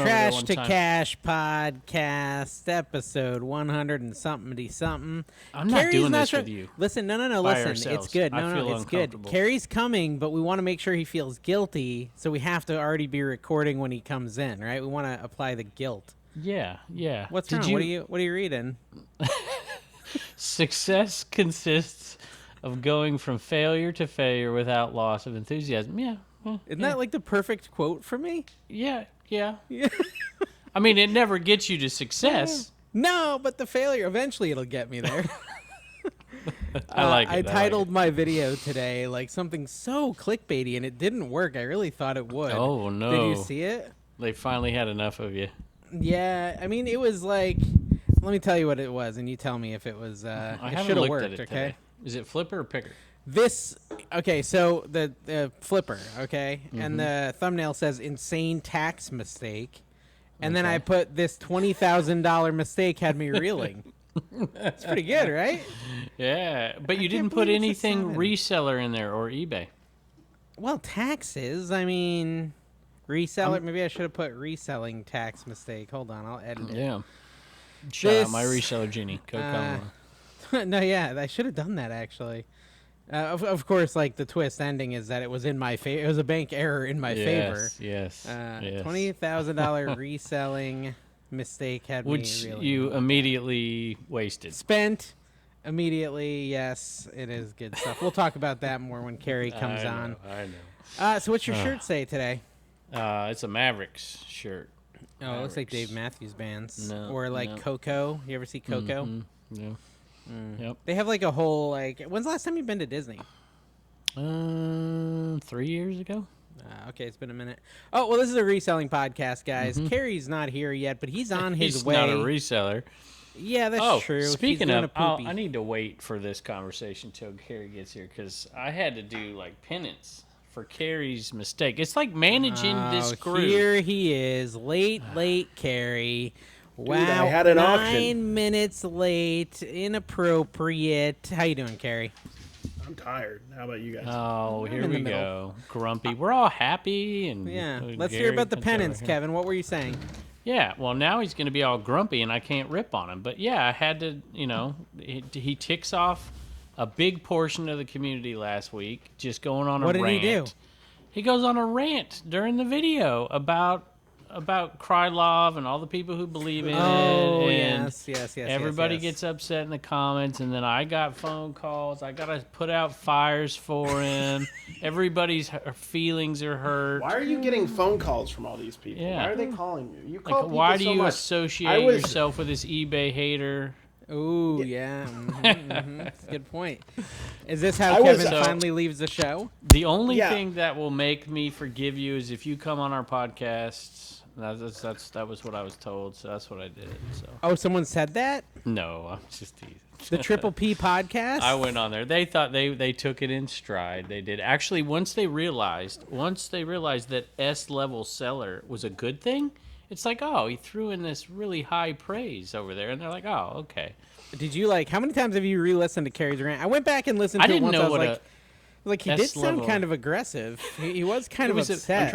over there Trash one to time. Cash podcast, episode 100 and something. I'm not Carrie's doing this sure. with you. Listen, no, By listen. ourselves. It's good. I No, feel it's good. uncomfortable. Carrie's coming, but we want to make sure he feels guilty, so we have to already be recording when he comes in, right? We want to apply the guilt. Yeah. What's wrong? What are you reading? Success consists of going from failure to failure without loss of enthusiasm. Yeah. Isn't that like the perfect quote for me? Yeah. I mean, it never gets you to success. No, but the failure, eventually it'll get me there. I like it. I titled my video today like something so clickbaity, and it didn't work. I really thought it would. Oh, no. Did you see it? They finally had enough of you. Yeah, I mean, it was like, let me tell you what it was, and you tell me if it was, I it haven't should have looked worked, at it okay? today. Is it flipper or picker? Okay, so the flipper, okay? Mm-hmm. And the thumbnail says insane tax mistake. And then Okay. I put this $20,000 mistake had me reeling. It's pretty good, right? Yeah, but you can't didn't put believe it's a anything 7. reseller in there or eBay. Well, taxes, I mean, reseller, maybe I should have put reselling tax mistake. Hold on, I'll edit it. Yeah. Shout out my reseller genie. No, yeah, I should have done that actually. Of course, like the twist ending is that it was in my favor. It was a bank error in my favor. Yes. $20,000 reselling mistake had Which me really you immediately wasted. spent immediately. Yes, it is good stuff. We'll talk about that more when Carrie comes on. I know. So what's your shirt say today? It's a Mavericks shirt. Oh, it looks like Mavericks. Dave Matthews Bands. No, Or like no. Coco. You ever see Coco? Yeah. Yep. They have like a whole, like, when's the last time you've been to Disney? 3 years ago. Okay, it's been a minute. Oh, well, this is a reselling podcast, guys. Carrie's not here yet, but he's on his He's way. not a reseller. Yeah, that's true. He's Speaking doing of, a poopy. I need to wait for this conversation till Carrie gets here because I had to do like penance for Carrie's mistake. It's like managing this group. Here he is, late, Carrie. Wow, I had an 9 auction. minutes late, inappropriate. How you doing, Carrie? I'm tired. How about you guys? Oh, here in the we middle. go. Grumpy. We're all happy and Yeah, let's hear Gary about the comes over penance, here. Kevin. What were you saying? Yeah, well, now he's going to be all grumpy, and I can't rip on him. But yeah, I had to, he ticks off a big portion of the community last week, just going on a rant. What did he do? He goes on a rant during the video about Krylov and all the people who believe in it. Oh, And yes. everybody gets upset in the comments, and then I got phone calls. I got to put out fires for him. Everybody's feelings are hurt. Why are you getting phone calls from all these people? Yeah. Why are they calling you? You call Like, people why do so you much. associate yourself with this eBay hater? Ooh, yeah. That's a good point. Is this how I was- Kevin So- finally leaves the show? The only Yeah. thing that will make me forgive you is if you come on our podcast. That was what I was told, so that's what I did. So Oh, someone said that? no, I'm just teasing. The Triple P podcast? I went on there. They thought they took it in stride. They did. Actually, once they realized that S-level seller was a good thing, it's like, oh, he threw in this really high praise over there, and they're like, oh, okay. Did you how many times have you re-listened to Carrie's rant? I went back and listened I to it didn't once. know I was what like he did sound S-level- kind of aggressive. He was kind of was a- upset. I'm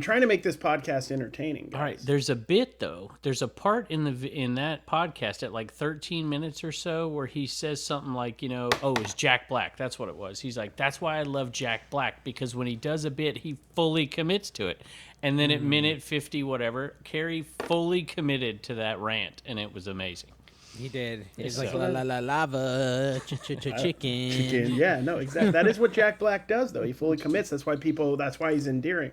trying to make this podcast entertaining, guys. All right, there's a bit though. There's a part in that podcast at like 13 minutes or so where he says something like, oh, it's Jack Black. That's what it was. He's like, that's why I love Jack Black, because when he does a bit, he fully commits to it. And then at minute 50, whatever, Carrie fully committed to that rant, and it was amazing. He did. He's so- like la la la lava chicken. Chicken. Yeah, no, exactly. That is what Jack Black does, though. He fully commits. That's why he's endearing.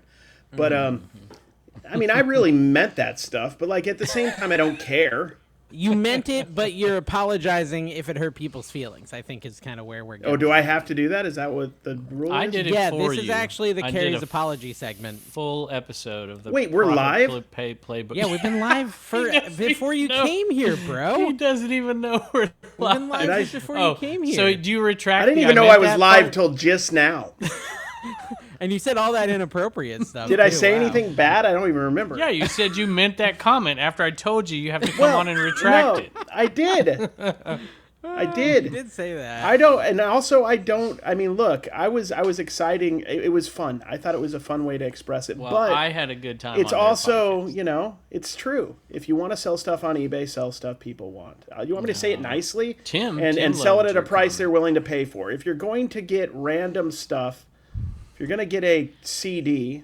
But I mean, I really meant that stuff. But like at the same time, I don't care. You meant it, but you're apologizing if it hurt people's feelings. I think is kind of where we're going. Oh, do I have to do that? Is that what the rule I is? did it Yeah, for this is you. actually the I did Carrie's a apology segment. full episode of the Wait, we're Profit live? Playbook. Yeah, we've been live for before you know. came here, He bro. doesn't even know we're We've been live. live before you came here. So do you retract? I didn't the even know meant I was that live part? till just now. And you said all that inappropriate stuff. Did I too. say Wow. anything bad? I don't even remember. Yeah, you said you meant that comment after I told you have to come on and retract no, it. I did. I did. You did say that. I don't, and also I don't. I mean, look, I was exciting. It was fun. I thought it was a fun way to express it. Well, but I had a good time. it's on their also, podcast. it's true. If you want to sell stuff on eBay, sell stuff people want. You want me to say it nicely? Tim and sell it loved at a your price comment. they're willing to pay for. If you're going to get random stuff, if you're going to get a CD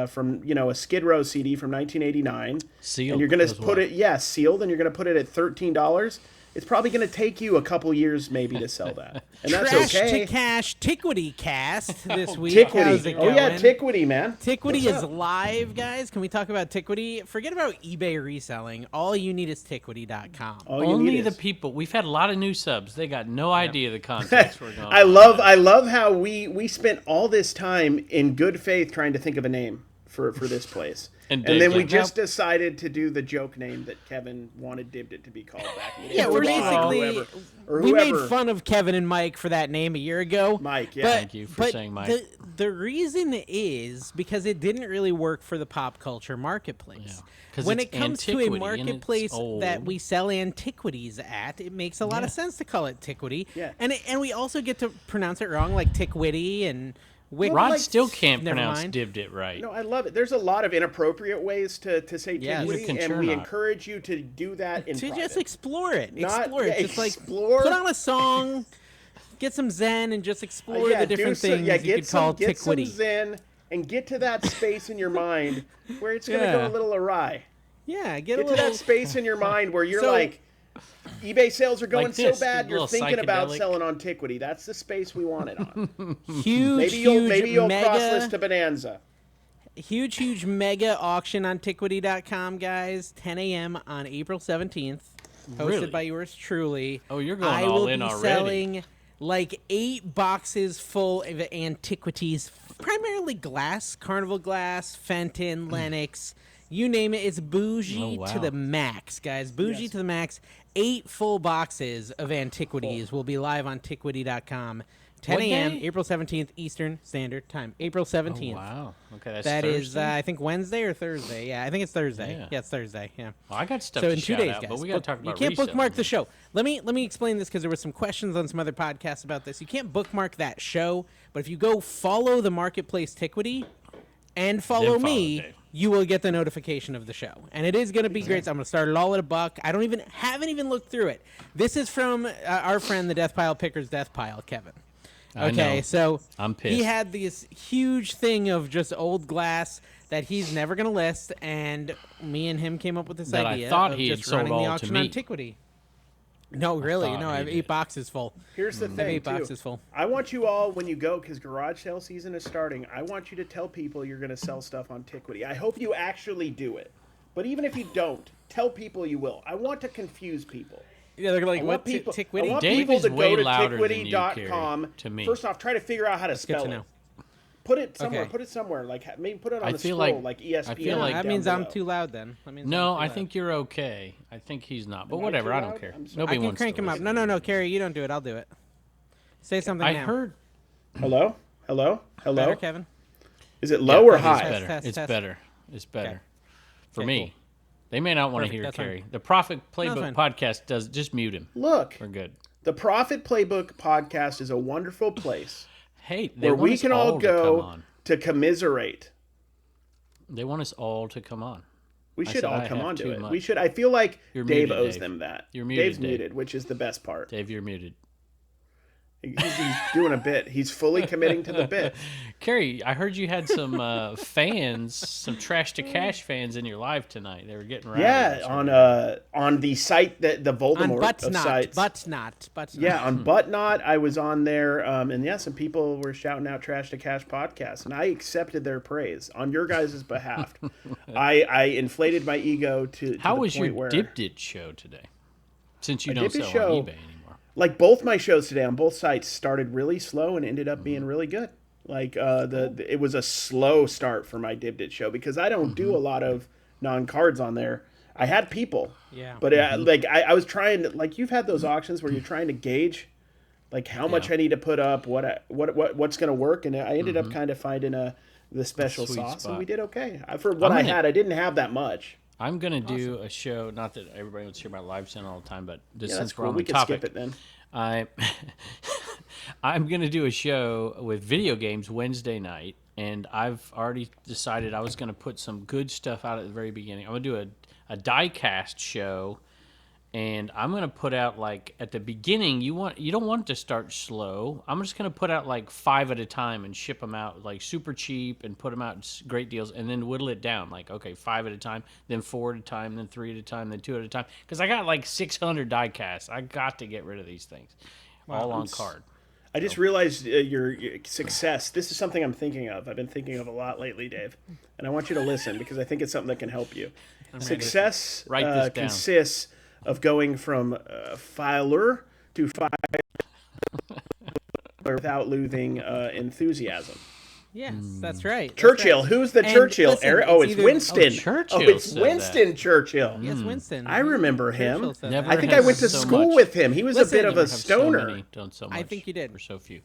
from a Skid Row CD from 1989, Sealed and you're going to as put well. it sealed, and you're going to put it at $13. It's probably going to take you a couple years maybe to sell that, and that's Trash okay. to Cash Tiquity cast this week. Tiquity. How's it Oh yeah, going? Tiquity, man. Tiquity What's is up? live, guys. Can we talk about Tiquity? Forget about eBay reselling. All you need is Tiquity.com. All you Only need the is- people. We've had a lot of new subs. They got no idea the context we're going. I love how we spent all this time in good faith trying to think of a name for this place. And then Dave's we like, just decided to do the joke name that Kevin wanted Dibbed It to be called back. in the day. Yeah, Or we're Bob, basically or we made whoever. fun of Kevin and Mike for that name a year ago. Mike, yeah. But, Thank you for but saying Mike. The reason is because it didn't really work for the pop culture marketplace. Yeah, 'cause When it's it comes to antiquity a and marketplace it's old. that we sell antiquities at, it makes a lot of Yeah. sense to call it Tiquity. Yeah. And we also get to pronounce it wrong, like Tickwitty and Wick. Rod like- still can't Never pronounce mind. Dibbed It right. No, I love it. There's a lot of inappropriate ways to say Yeah, Tiquity, neither can and we Chernoff. encourage you to do that in To private. just explore it. Not- Explore it. yeah, Just like explore- put on a song, get some zen, and just explore the do different some- things you could call get some Tickwitty. zen and get to that space in your mind where it's going to go Yeah. a little awry. Yeah, get a Get to little. that space in your mind where you're So- like, eBay sales are going Like this, so bad, a you're little thinking about psychedelic. selling on Tiquity. That's the space we want it on. Huge, maybe you'll cross this mega, to Bonanza. huge mega auction on Tickwitty.com, guys. 10 a.m. on April 17th. Hosted Really? by yours truly. Oh, you're going I all will in be already. selling like 8 boxes full of antiquities, primarily glass, Carnival glass, Fenton, Lennox, you name it. It's bougie Oh, wow. to the max, guys. Bougie to the max. 8 full boxes of antiquities will be live on Tiquity.com. 10 What a.m. day? April 17th, Eastern Standard Time. April 17th. Oh, wow. Okay, that's That is, Thursday? I think, Wednesday or Thursday. Yeah, I think it's Thursday. Yeah. Yeah, it's Thursday. Yeah. Well, I got stuff So to in 2 shout days, out, guys. but we got to talk about you can't reselling. bookmark the show. Let me explain this because there were some questions on some other podcasts about this. You can't bookmark that show, but if you go follow the Marketplace Tiquity and follow follow me, Dave. you will get the notification of the show. And it is going to be great. So I'm going to start it all at $1. I haven't even looked through it. This is from our friend, the Death Pile Picker's Death Pile, Kevin. I Okay, know. so I'm he pissed. had this huge thing of just old glass that he's never going to list, and me and him came up with this That I idea thought of he had just sold running all the to auction me. on Tiquity. No, really, thought no, I he have did. 8 boxes full. Here's the I have thing, 8 boxes full. I want you all, when you go, because garage sale season is starting, I want you to tell people you're going to sell stuff on Tiquity. I hope you actually do it. But even if you don't, tell people you will. I want to confuse people. Yeah, they're like, I what, want people, I Tiquity? want Dave people is to way go to louder than you, Tiquity.com. Carrie, to me. First off, try to figure out how to good spell to it. know. Put it somewhere. Okay. Put it somewhere. Like maybe put it on I the feel scroll, like- like ESPN. I feel like- that down means I'm below. too loud then. That means No, I'm too I loud. think you're okay. I think he's not. But Am I whatever, too I don't loud? care. I'm sorry. Nobody I can wants crank to him up. listen. No, Carrie, you don't do it. I'll do it. Say something I now. heard Hello? Hello? Hello? Better, Kevin? Is it low or it is high? better. Test, It's test. better. It's better. Okay. For Okay, me. cool. They may not want to Perfect, hear that's fine. Carrie. The Profit Playbook fine. podcast does just mute him. Look, We're good. the Profit Playbook podcast is a wonderful place Hey, they where want we us can all to come go on. to commiserate. They want us all to come on. We I should said all I come have on to too it. much. We should. I feel like You're Dave muted, owes Dave. them that. You're muted, Dave's Dave. muted, which is the best part. Dave, you're muted. He's doing a bit. He's fully committing to the bit. Carrie, I heard you had some fans, some Trash to Cash fans in your live tonight. They were getting rowdy. Yeah, on the site that the On Voldemort of sites. But not. Yeah, on Buttnot, I was on there, and yeah, some people were shouting out Trash to Cash podcast, and I accepted their praise on your guys' behalf. I inflated my ego to How the was your point where, Dipped It show today? Since you My don't Dipped It sell show- on eBay anymore. like both my shows today on both sites started really slow and ended up being really good. Like it was a slow start for my Dibbed It show because I don't do a lot of non-cards on there. I had people, Yeah. but I was trying to, like, you've had those auctions where you're trying to gauge like how much I need to put up, what's going to work, and I ended up kind of finding the special sweet sauce, and spot. we did okay. For what I gonna- had, I didn't have that much. I'm gonna do a show. Not that everybody wants to hear about live selling all the time, but just Yeah, that's since we're cool. on We the can topic, skip it then. I I'm gonna do a show with video games Wednesday night, and I've already decided I was gonna put some good stuff out at the very beginning. I'm gonna do a die cast show, and I'm gonna put out like at the beginning. You don't want it to start slow. I'm just gonna put out like 5 at a time and ship them out like super cheap and put them out in great deals, and then whittle it down like okay 5 at a time, then 4 at a time, then 3 at a time, then 2 at a time. Because I got like 600 die casts. I got to get rid of these things, all on card. I just realized your success. This is something I'm thinking of. I've been thinking of a lot lately, Dave, and I want you to listen because I think it's something that can help you. Success Write this down. consists of going from filer to filer without losing enthusiasm. Yes, that's right. That's Churchill. right. Who's the And Churchill? listen, Eric? it's Oh, it's either- Winston. Churchill it's said Winston that. Churchill. Yes, Winston. I remember him. Churchill said Never that. I think I went to so school much. with him. He was Listen, a bit of never a Have stoner. done so much. I think you did. For so few.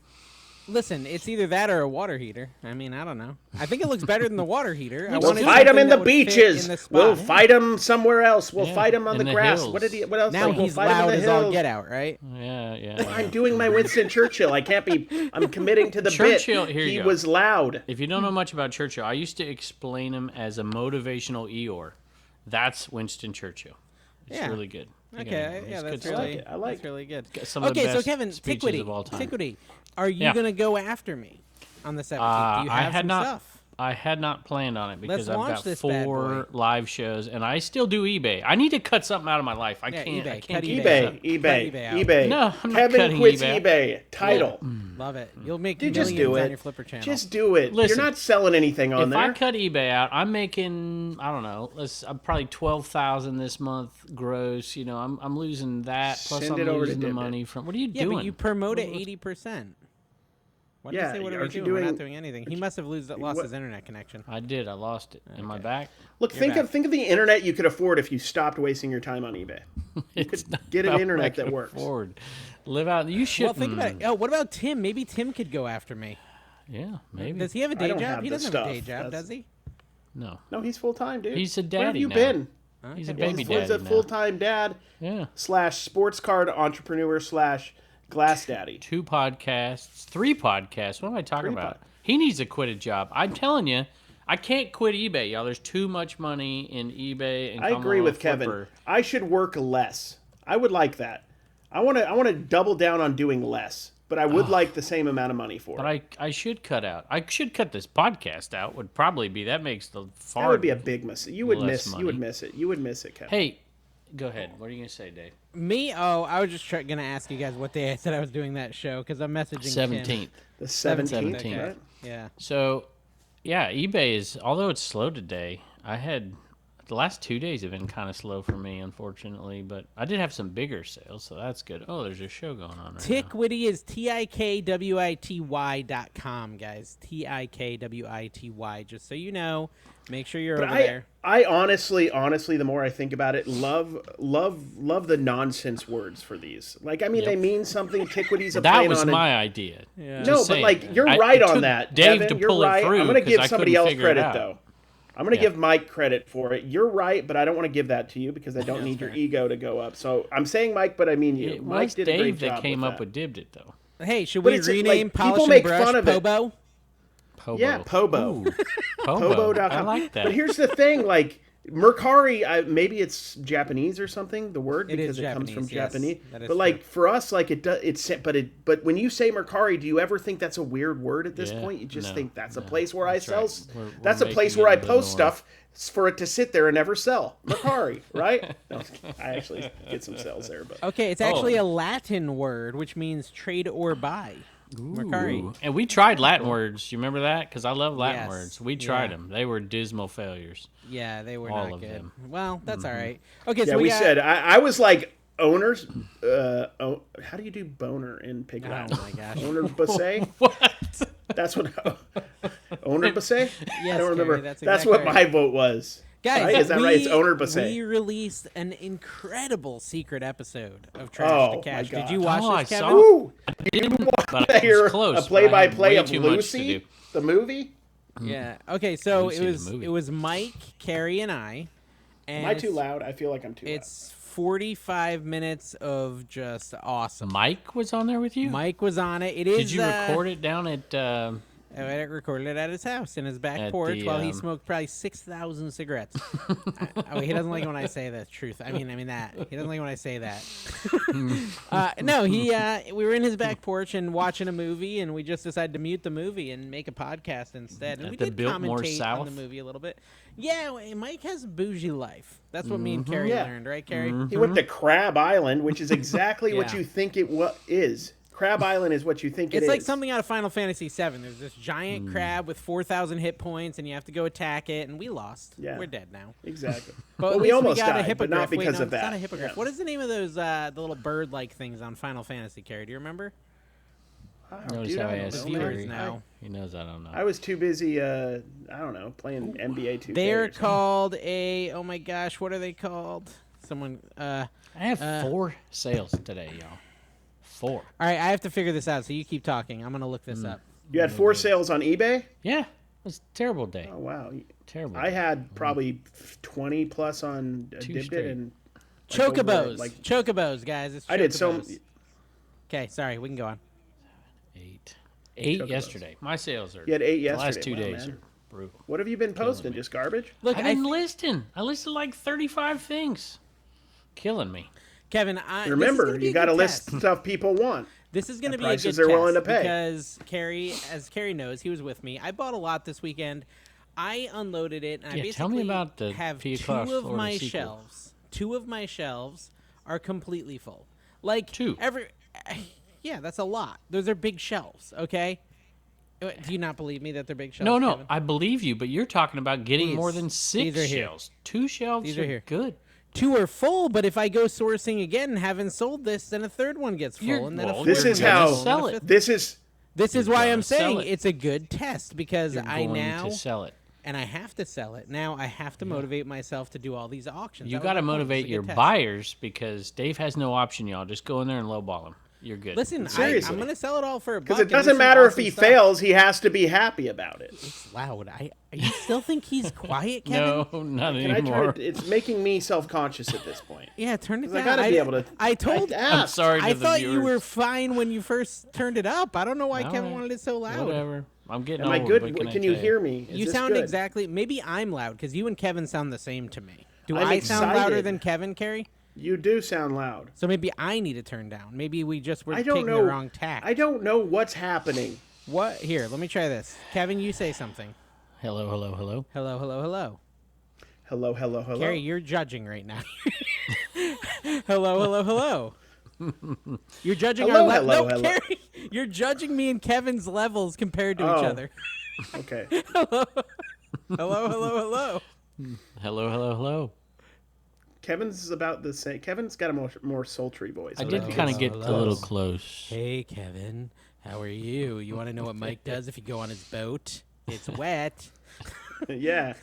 Listen, it's either that or a water heater. I mean, I don't know. I think it looks better than the water heater. I We'll wanted fight him something in the that would fit beaches. in the spot. We'll fight him somewhere else. We'll Yeah, fight him on in the the grass. hills. What did he? What else? Now Like, we'll he's fight him in loud the as all hills. get out, right? Yeah. I'm doing my Winston Churchill. I can't be. I'm committing to the Churchill, bit. here you He go. was loud. If you don't know much about Churchill, I used to explain him as a motivational Eeyore. That's Winston Churchill. It's Yeah. really good. You Okay, gotta- yeah, it's that's good really, stuff. I like that's really good. Some of the Okay, so best Kevin, speeches Tiquity, of all time. Tiquity, are you Yeah. gonna go after me on the 17th? Do you I have had some not. stuff? I had not planned on it because Let's I've launch got this bad 4 boy. live shows, and I still do eBay. I need to cut something out of my life. I Yeah, can't. I eBay. can't Cut keep eBay. this up. eBay. eBay out. No, I'm not Kevin cutting quits eBay. eBay. Title. Love it. You'll make Dude, millions just do on it. your Flipper channel. Just do it. Listen, You're not selling anything on If there. I cut eBay out, I'm making I'm probably 12,000 this month gross. You know, I'm losing that plus Send I'm it over to losing the Dibbit. money from. What are you yeah, doing? but you promote it 80%. What did Yeah, you say? What are we aren't you doing? We're doing- not doing anything. He must have lost what- his internet connection. I did. I lost it. Am I back? Look, think back. of the internet you could afford if you stopped wasting your time on eBay. It's not get an about internet what I that can works. afford. Live out. You should. Well, think about it. Oh, what about Tim? Maybe Tim could go after me. Yeah, maybe. Does he have a day don't job? have He the doesn't have a stuff. day job, That's- does he? No, No, he's full time, dude. He's a Where have daddy you now. been? he's a Okay. baby He's daddy a now. full time dad Yeah. / sports card entrepreneur / glass daddy. 2 podcasts, 3 podcasts. What am I talking 3 about? He needs to quit a job. I'm telling you, I can't quit eBay, y'all. There's too much money in eBay. And I agree with Kevin. Flipper. I should work less. I would like that. I want to double down on doing less, but I would like the same amount of money for But it. I should cut out. I should cut this podcast out. Would probably be that makes the far. That would be a big mistake. You would less miss. money. You would miss it. You would miss it, Kevin. Hey, go ahead. What are you gonna say, Dave? Me? Oh, I was just gonna ask you guys what day I said I was doing that show because I'm messaging Tim. 17th. The 17th, 17th. right? Yeah. So, yeah, eBay is. Although it's slow today, I had the last 2 days have been kind of slow for me, unfortunately. But I did have some bigger sales, so that's good. Oh, there's a show going on right now. Tiquity is TIKWITY.com, guys. TIKWITY. Just so you know, make sure you're But over there. I honestly, the more I think about it, love the nonsense words for these. Like, I mean, they mean something. Tiquity's a That plane was on it. my idea. Yeah. No, Just but saying. like you're I- right it on took that, Dave Devin. to You're pull right. it through I'm gonna 'cause give I somebody couldn't else figure it credit out. though. I'm gonna give Mike credit for it. You're right, but I don't want to give that to you because I don't need your ego to go up. So I'm saying Mike, but I mean you. It Mike was did a great Dave job that came with up that. with Dibbed It though. Hey, should But we it's like, rename people Polish make and Brush fun of it. Pobo? Pobo. Yeah, Pobo. Ooh, Pobo. Pobo.com. I like that. But here's the thing, like Mercari, maybe it's Japanese or something. The word It because is it comes from Japanese, yes. Japanese. That is But like true. for us, like it does. But when you say Mercari, do you ever think that's a weird word at this Yeah, point? You just no, think that's a no, place where I that's sell. right. We're That's a place making where I it the post norm. stuff for it to sit there and never sell. Mercari, right? No, I actually get some sales there, but Okay, it's actually a Latin word, which means trade or buy. Mercari. Ooh. And we tried Latin words. You remember that? Because I love Latin Yes. words. We tried Yeah. them. They were dismal failures. Yeah, they were All not of good. them. Well, that's all right. Okay, yeah, so we got, said I was like owners. How do you do boner in Pig Latin? Oh my gosh. Owner Basset? What? That's what owner Basset? Yes, I don't remember. Carrie, that's That's exactly what right. my vote was. Guys, right? Is that right? It's owner We Basset. released an incredible secret episode of Trash Oh, to Cash. my Did God. you watch Oh, I this, Kevin? saw Ooh, But I I hear was close. a but I play-by-play had of way too much to Lucy, do. the movie. Yeah. Okay, so Lucy the movie. it was Mike, Carrie, and I, And Am I too loud? I feel like I'm too loud. It's 45 minutes of just awesome. Mike was on there with you? Mike was on it. It is. Did you record it down at... I recorded it at his house in his back At porch the, while he smoked probably 6,000 cigarettes. He doesn't like it when I say the truth. I mean that. He doesn't like it when I say that. No, we were in his back porch and watching a movie, and we just decided to mute the movie and make a podcast instead. And At we the did Biltmore commentate South? on the movie a little bit. Yeah, Mike has a bougie life. That's what me and Carrie learned, right, Carrie? He went to Crab Island, which is exactly what Yeah. you think it is. Crab Island is what you think it is. It's like something out of Final Fantasy VII. There's this giant crab with 4,000 hit points, and you have to go attack it, and we lost. Yeah. We're dead now. Exactly. But Well, at we least almost got a died, hippogriff. but not because no, of that. It's not a hippogriff. Yeah. What is the name of those the little bird-like things on Final Fantasy, Carrie? Do you remember? Notice Dude, how I I don't asked know, viewers Carrie. now. He knows I don't know. I was too busy, I don't know, playing NBA 2K. They're or something. called oh my gosh, what are they called? Someone, I have 4 sales today, y'all. 4. All right, I have to figure this out, so you keep talking. I'm going to look this up. You had 4 sales on eBay? Yeah, it was a terrible day. Oh, wow. Terrible. I had probably 20 plus on Two straight. Dibdit and Chocobos. like- Chocobos, guys. It's I did so. Chocobos. Okay, sorry, we can go on. 8 Chocobos. yesterday. My sales are... You had 8 The yesterday. last 2 Wow, days man. are brutal. What have you been posting? me. Just garbage? Look, I've been listing. I listed like 35 things. Killing me. Kevin, Remember, you got to list stuff people want. This is going to and be a good prices they're willing test to pay. because Carrie, as Carrie knows, he was with me. I bought a lot this weekend. I unloaded it, and I Yeah, basically tell me about the have P. 2 Claus of Florida my sequel. shelves. 2 of my shelves are completely full. Like 2? Yeah, that's a lot. Those are big shelves. Okay. Do you not believe me that they're big shelves? No, Kevin? I believe you, but you're talking about getting These. more than 6 These are here. shelves. 2 shelves These are here. good. 2 are full, but if I go sourcing again and haven't sold this, then a third one gets full, You're- and then well, a This fourth is one gets how- full, and a Sell it. fifth- This is This is You're why gonna I'm saying sell it. it's a good test because You're I going now to sell it. and I have to sell it. Now I have to motivate myself to do all these auctions. You That was got to my point. It's a motivate good your test. buyers because Dave has no option, y'all. Just go in there and lowball him. You're good. Listen, Seriously. I'm going to sell it all for a buck. because it and do doesn't some matter if awesome he stuff. fails, he has to be happy about it. It's loud. You still think he's quiet, Kevin? No, not Can I anymore. try? It's making me self-conscious at this point. Yeah, turn it 'Cause down. I gotta be able to. I told. I I'm asked. sorry to I the thought viewers. you were fine when you first turned it up. I don't know why All Kevin right. wanted it so loud. Whatever. I'm getting Am I old. good? What I Can you tell hear me? Is You this sound good? exactly. Maybe I'm loud because you and Kevin sound the same to me. Do I'm I sound louder excited. than Kevin, Carrie? You do sound loud. So maybe I need to turn down. Maybe we just were I don't taking know. the wrong tack. I don't know what's happening. What? Here, let me try this. Kevin, you say something. Hello, hello, hello. Hello, hello, hello. Hello, hello, hello. Carrie, you're judging right now. Hello, hello, hello. You're judging Hello, our levels. hello, No, hello. Carrie, you're judging me and Kevin's levels compared to each Oh. other. Okay. Hello, hello, hello. Hello, hello, hello. Kevin's about the same. Kevin's got a more sultry voice. I did Hello, kind of get hello. a little close. Hey, Kevin. How are you? You want to know what Mike does if you go on his boat? It's wet. Yeah.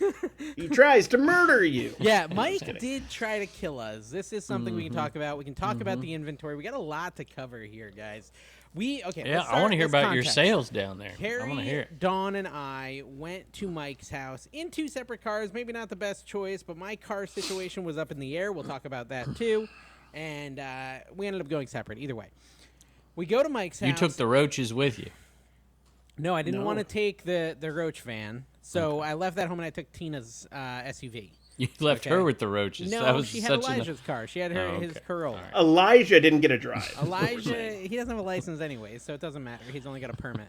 He tries to murder you. Yeah, Mike did try to kill us. This is something we can talk about. We can talk about the inventory. We got a lot to cover here, guys. Okay. Yeah, let's I want to hear start about your this context. sales down there. I Harry, want to hear it. Dawn, and I went to Mike's house in 2 separate cars. Maybe not the best choice, but my car situation was up in the air. We'll talk about that too. And we ended up going separate. Either way, we go to Mike's house. You took the roaches with you. No, I didn't No. want to take the Roach van, so I left that home and I took Tina's SUV. You left Okay. her with the roaches. No, that was she had such Elijah's car. She had her Oh, his okay. Corolla. All right. Elijah didn't get a drive. Elijah, he doesn't have a license anyway, so it doesn't matter. He's only got a permit.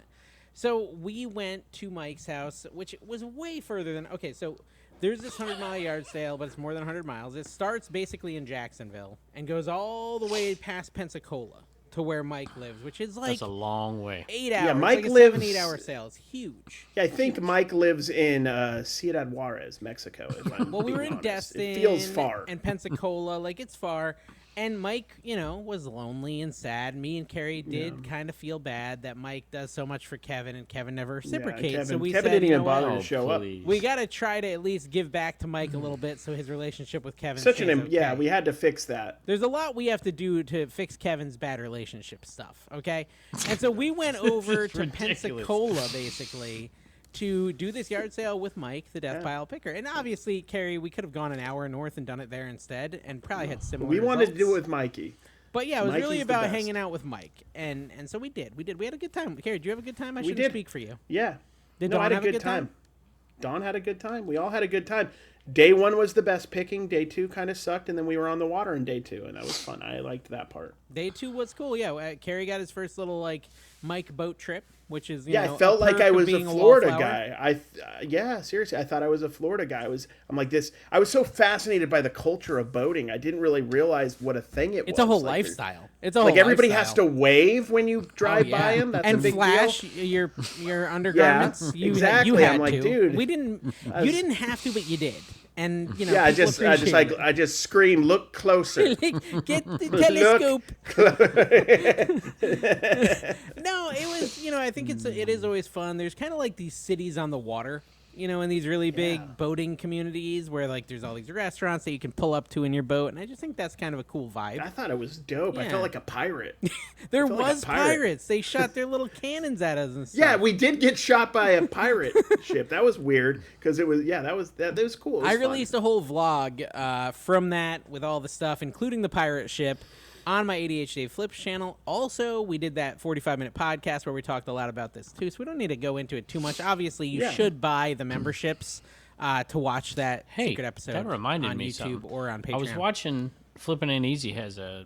So we went to Mike's house, which was way further than. Okay, so there's this 100-mile yard sale, but it's more than 100 miles. It starts basically in Jacksonville and goes all the way past Pensacola to where Mike lives, which is like That's a long way. 8 hours. Mike it's like a lives- 7-8 hour sale. It's huge. Yeah, I think Mike lives in Ciudad Juarez, Mexico. If I'm Well, we were being in honest. Destin. It feels far. And Pensacola, like it's far. And Mike, was lonely and sad. Me and Carrie did kind of feel bad that Mike does so much for Kevin, and Kevin never reciprocates. So we Kevin said, didn't you even know what? bother to show up. please. We got to try to at least give back to Mike a little bit so his relationship with Kevin Such stays an okay. we had to fix that. There's a lot we have to do to fix Kevin's bad relationship stuff, okay? And so we went over to ridiculous. Pensacola, basically, to do this yard sale with Mike, the death pile picker. And obviously, Carrie, we could have gone an hour north and done it there instead, and probably had similar. We wanted to do it results. with Mikey. But yeah, it was Mikey's really the about best. hanging out with Mike, and so we did. We had a good time. Carrie, did you have a good time? I We shouldn't did. speak for you. Yeah. Did No, Dawn I had have a good time. Dawn had a good time. We all had a good time. Day 1 was the best picking. Day 2 kind of sucked, and then we were on the water in day 2, and that was fun. I liked that part. Day 2 was cool. Yeah, Carrie got his first little Mike boat trip, which is Yeah, know, I felt a like perk I of was a being Florida wallflower. guy. Yeah, seriously, I thought I was a Florida guy. I'm like this. I was so fascinated by the culture of boating. I didn't really realize what a thing it was. It's a whole Like, lifestyle. It's a whole Like everybody has lifestyle. to wave when you drive Oh, yeah. by them. That's and a big flash deal. your undergarments. You exactly. had I'm like, to. dude. We didn't. You didn't have to, but you did. And Yeah, I people appreciate it. I just scream, look closer. Get the telescope. No, it was. I think it is always fun. There's kind of like these cities on the water. In these really big boating communities where there's all these restaurants that you can pull up to in your boat, and I just think that's kind of a cool vibe. I thought it was dope. I Yeah. felt like a pirate. There felt like a was pirate. pirates. They shot their little cannons at us and stuff. Yeah, we did get shot by a pirate ship. That was weird because it was that was cool. It was I fun. released a whole vlog from that with all the stuff, including the pirate ship, on my ADHD Flips channel. Also, we did that 45-minute podcast where we talked a lot about this too, so we don't need to go into it too much. Obviously, you Yeah. should buy the memberships to watch that Hey, secret episode that reminded on me YouTube something. or on Patreon. I was watching Flippin' Ain't Easy has a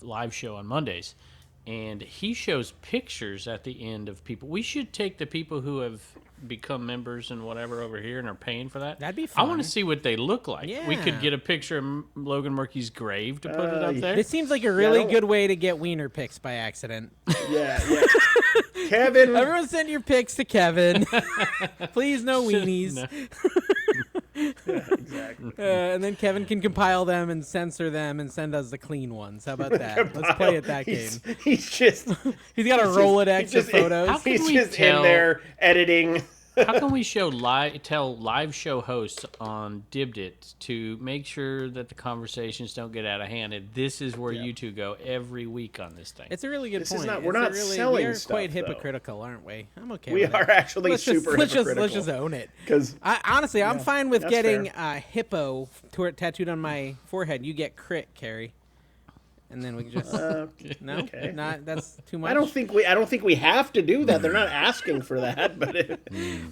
live show on Mondays, and he shows pictures at the end of people. We should take the people who have become members and whatever over here and are paying for that. That'd be I want fun. to see what they look like. We Yeah. could get a picture of Logan Murphy's grave to put it up there. This seems like a really don't- good way to get wiener pics by accident. Yeah. Kevin. Everyone send your pics to Kevin. Please, no weenies. No. Exactly. And then Kevin can compile them and censor them and send us the clean ones. How about that? Let's play at that game. He's just. He's got a Rolodex of photos. How can He's we just tell- in there editing. How can we tell live show hosts on Dibbed It to make sure that the conversations don't get out of hand? And this is where you two go every week on this thing. It's a really good This is point. not- we're It's a not really, selling we are stuff, quite though. hypocritical, aren't we? I'm okay We with it. are actually Let's super hypocritical. let's just own it. 'Cause- Honestly, I'm fine with that's getting fair. a hippo tattooed on my forehead. You get crit, Carrie. And then we can just no, okay. not that's too much. I don't think we have to do that. They're not asking for that, but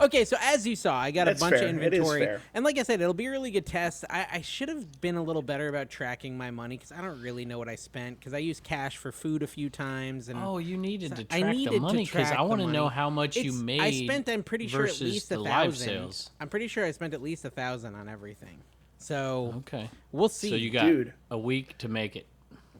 Okay, so as you saw, I got That's a bunch fair. of It is inventory, fair. and like I said, it'll be a really good test. I should have been a little better about tracking my money because I don't really know what I spent because I used cash for food a few times. And Oh, you needed to I track needed the to money because track I the want to know money. how much you It's- made. I spent, I'm pretty sure, at versus least the 1,000. live sales. I'm pretty sure I spent at least 1,000 on everything. So Okay, we'll see. so you got Dude. a week to make it.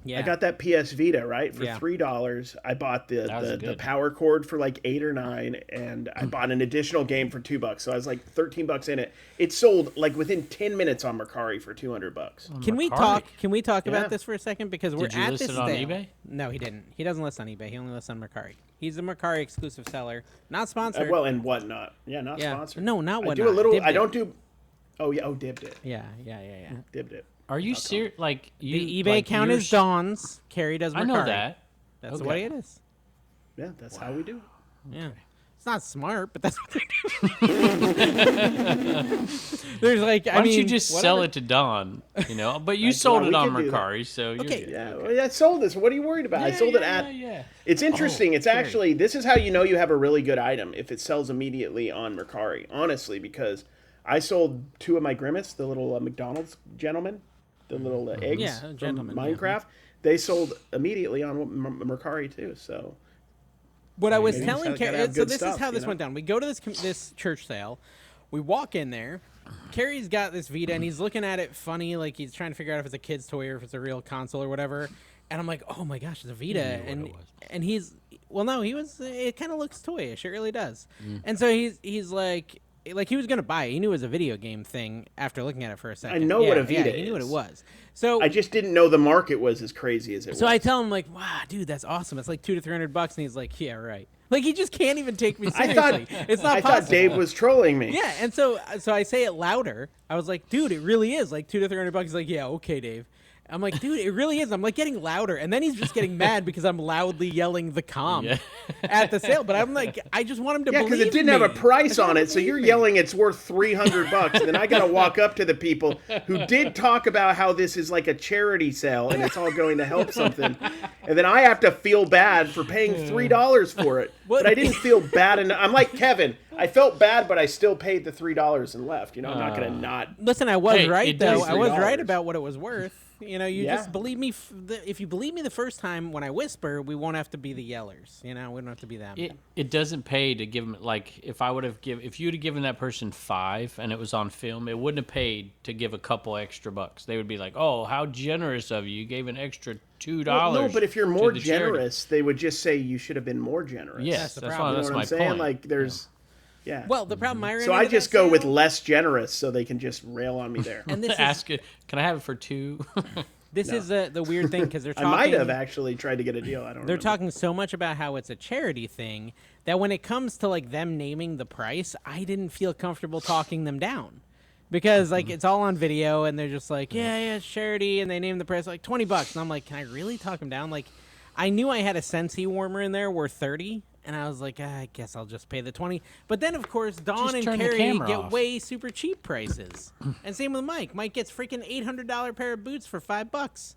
yeah. I got that PS Vita, right? For Yeah. $3. I bought That was the good. power cord for like 8 or 9, and I bought an additional game for $2. So I was like $13 in it. It sold like within 10 minutes on Mercari for $200. Can we Mercari. talk? Can we talk Yeah. about this for a second? Because we're Did you at list this it on sale. eBay? No, he didn't. He doesn't list on eBay. He only lists on Mercari. He's a Mercari exclusive seller, not sponsored. Well, and whatnot. Yeah, not Yeah. sponsored. No, not I whatnot. do a little. Dibbed I it. don't do. Oh yeah. Oh, dibbed it. Yeah. Dibbed it. Are you serious? Like you? The eBay like account you're is Dawn's. Carrie does Mercari. I know that. That's Okay. the way it is. Yeah, that's how we do it. Yeah. It's not smart, but that's what they do. There's like, Why I don't mean, you just whatever. sell it to Don? You know, but you Like, sold well, it we on could do that. Mercari, so you're Okay. good. Yeah, well, I sold this. What are you worried about? I Yeah, sold it yeah, at. yeah. It's interesting. Oh, It's actually this is how you know you have a really good item if it sells immediately on Mercari. Honestly, because I sold 2 of my Grimace, the little McDonald's gentlemen, the little eggs Yeah, from gentlemen, yeah. Minecraft. They sold immediately on Mercari too. So What I was Maybe telling you just gotta Carrie, have so good this stuff, is how you this know? went down. We go to this church sale. We walk in there. Carrie's got this Vita, and he's looking at it funny, like he's trying to figure out if it's a kid's toy or if it's a real console or whatever. And I'm like, oh my gosh, it's a Vita. And he's, well, no, he was, it kind of looks toyish. It really does. And so he's like he was going to buy it. He knew it was a video game thing after looking at it for a second. I know what a Yeah, Vita he knew what it is. was. So I just didn't know the market was as crazy as it So was. I tell him like, "Wow, dude, that's awesome. It's like $200 to $300," and he's like, "Yeah, right." Like he just can't even take me I seriously. thought It's not I possible. thought Dave was trolling me. Yeah, and so I say it louder. I was like, "Dude, it really is like $200 to $300." He's like, "Yeah, okay, Dave." I'm like, dude, it really is. I'm like getting louder. And then he's just getting mad because I'm loudly yelling the comp at the sale. But I'm like, I just want him to believe because it didn't me. have a price on it, so believe you're me. yelling it's worth $300, and then I gotta walk up to the people who did talk about how this is like a charity sale and it's all going to help something, and then I have to feel bad for paying $3 for it. But I didn't feel bad enough. I'm like Kevin. I felt bad, but I still paid the $3 and left. You know, I'm not gonna not. Listen, I was Hey, right it though. does I was right $3. about what it was worth. You know, you Yeah. just believe me. If you believe me the first time when I whisper, we won't have to be the yellers. You know, we don't have to be them. It doesn't pay to give them, like, if you'd have given that person $5 and it was on film, it wouldn't have paid to give a couple extra bucks. They would be like, "Oh, how generous of you! You gave an extra $2." Well, no, but if you're more to the charity." generous, they would just say you should have been more generous. Yes, the that's problem. why. You That's know what my I'm saying? point. Like, there's, yeah. Well, the problem I ran So I into that just go with sale- less generous so they can just rail on me there. And this is Ask it. Can I have it for 2? this is the weird thing because they're I talking. might have actually tried to get a deal. I don't. They're remember. talking so much about how it's a charity thing that when it comes to like them naming the price, I didn't feel comfortable talking them down. Because like it's all on video and they're just like, yeah, it's charity, and they name the price like $20, and I'm like, can I really talk them down? Like, I knew I had a Sensi warmer in there worth $30, and I was like, I guess I'll just pay the $20. But then of course Dawn Just and turn the Carrie camera get off. way super cheap prices, and same with Mike. Mike gets freaking $800 pair of boots for $5.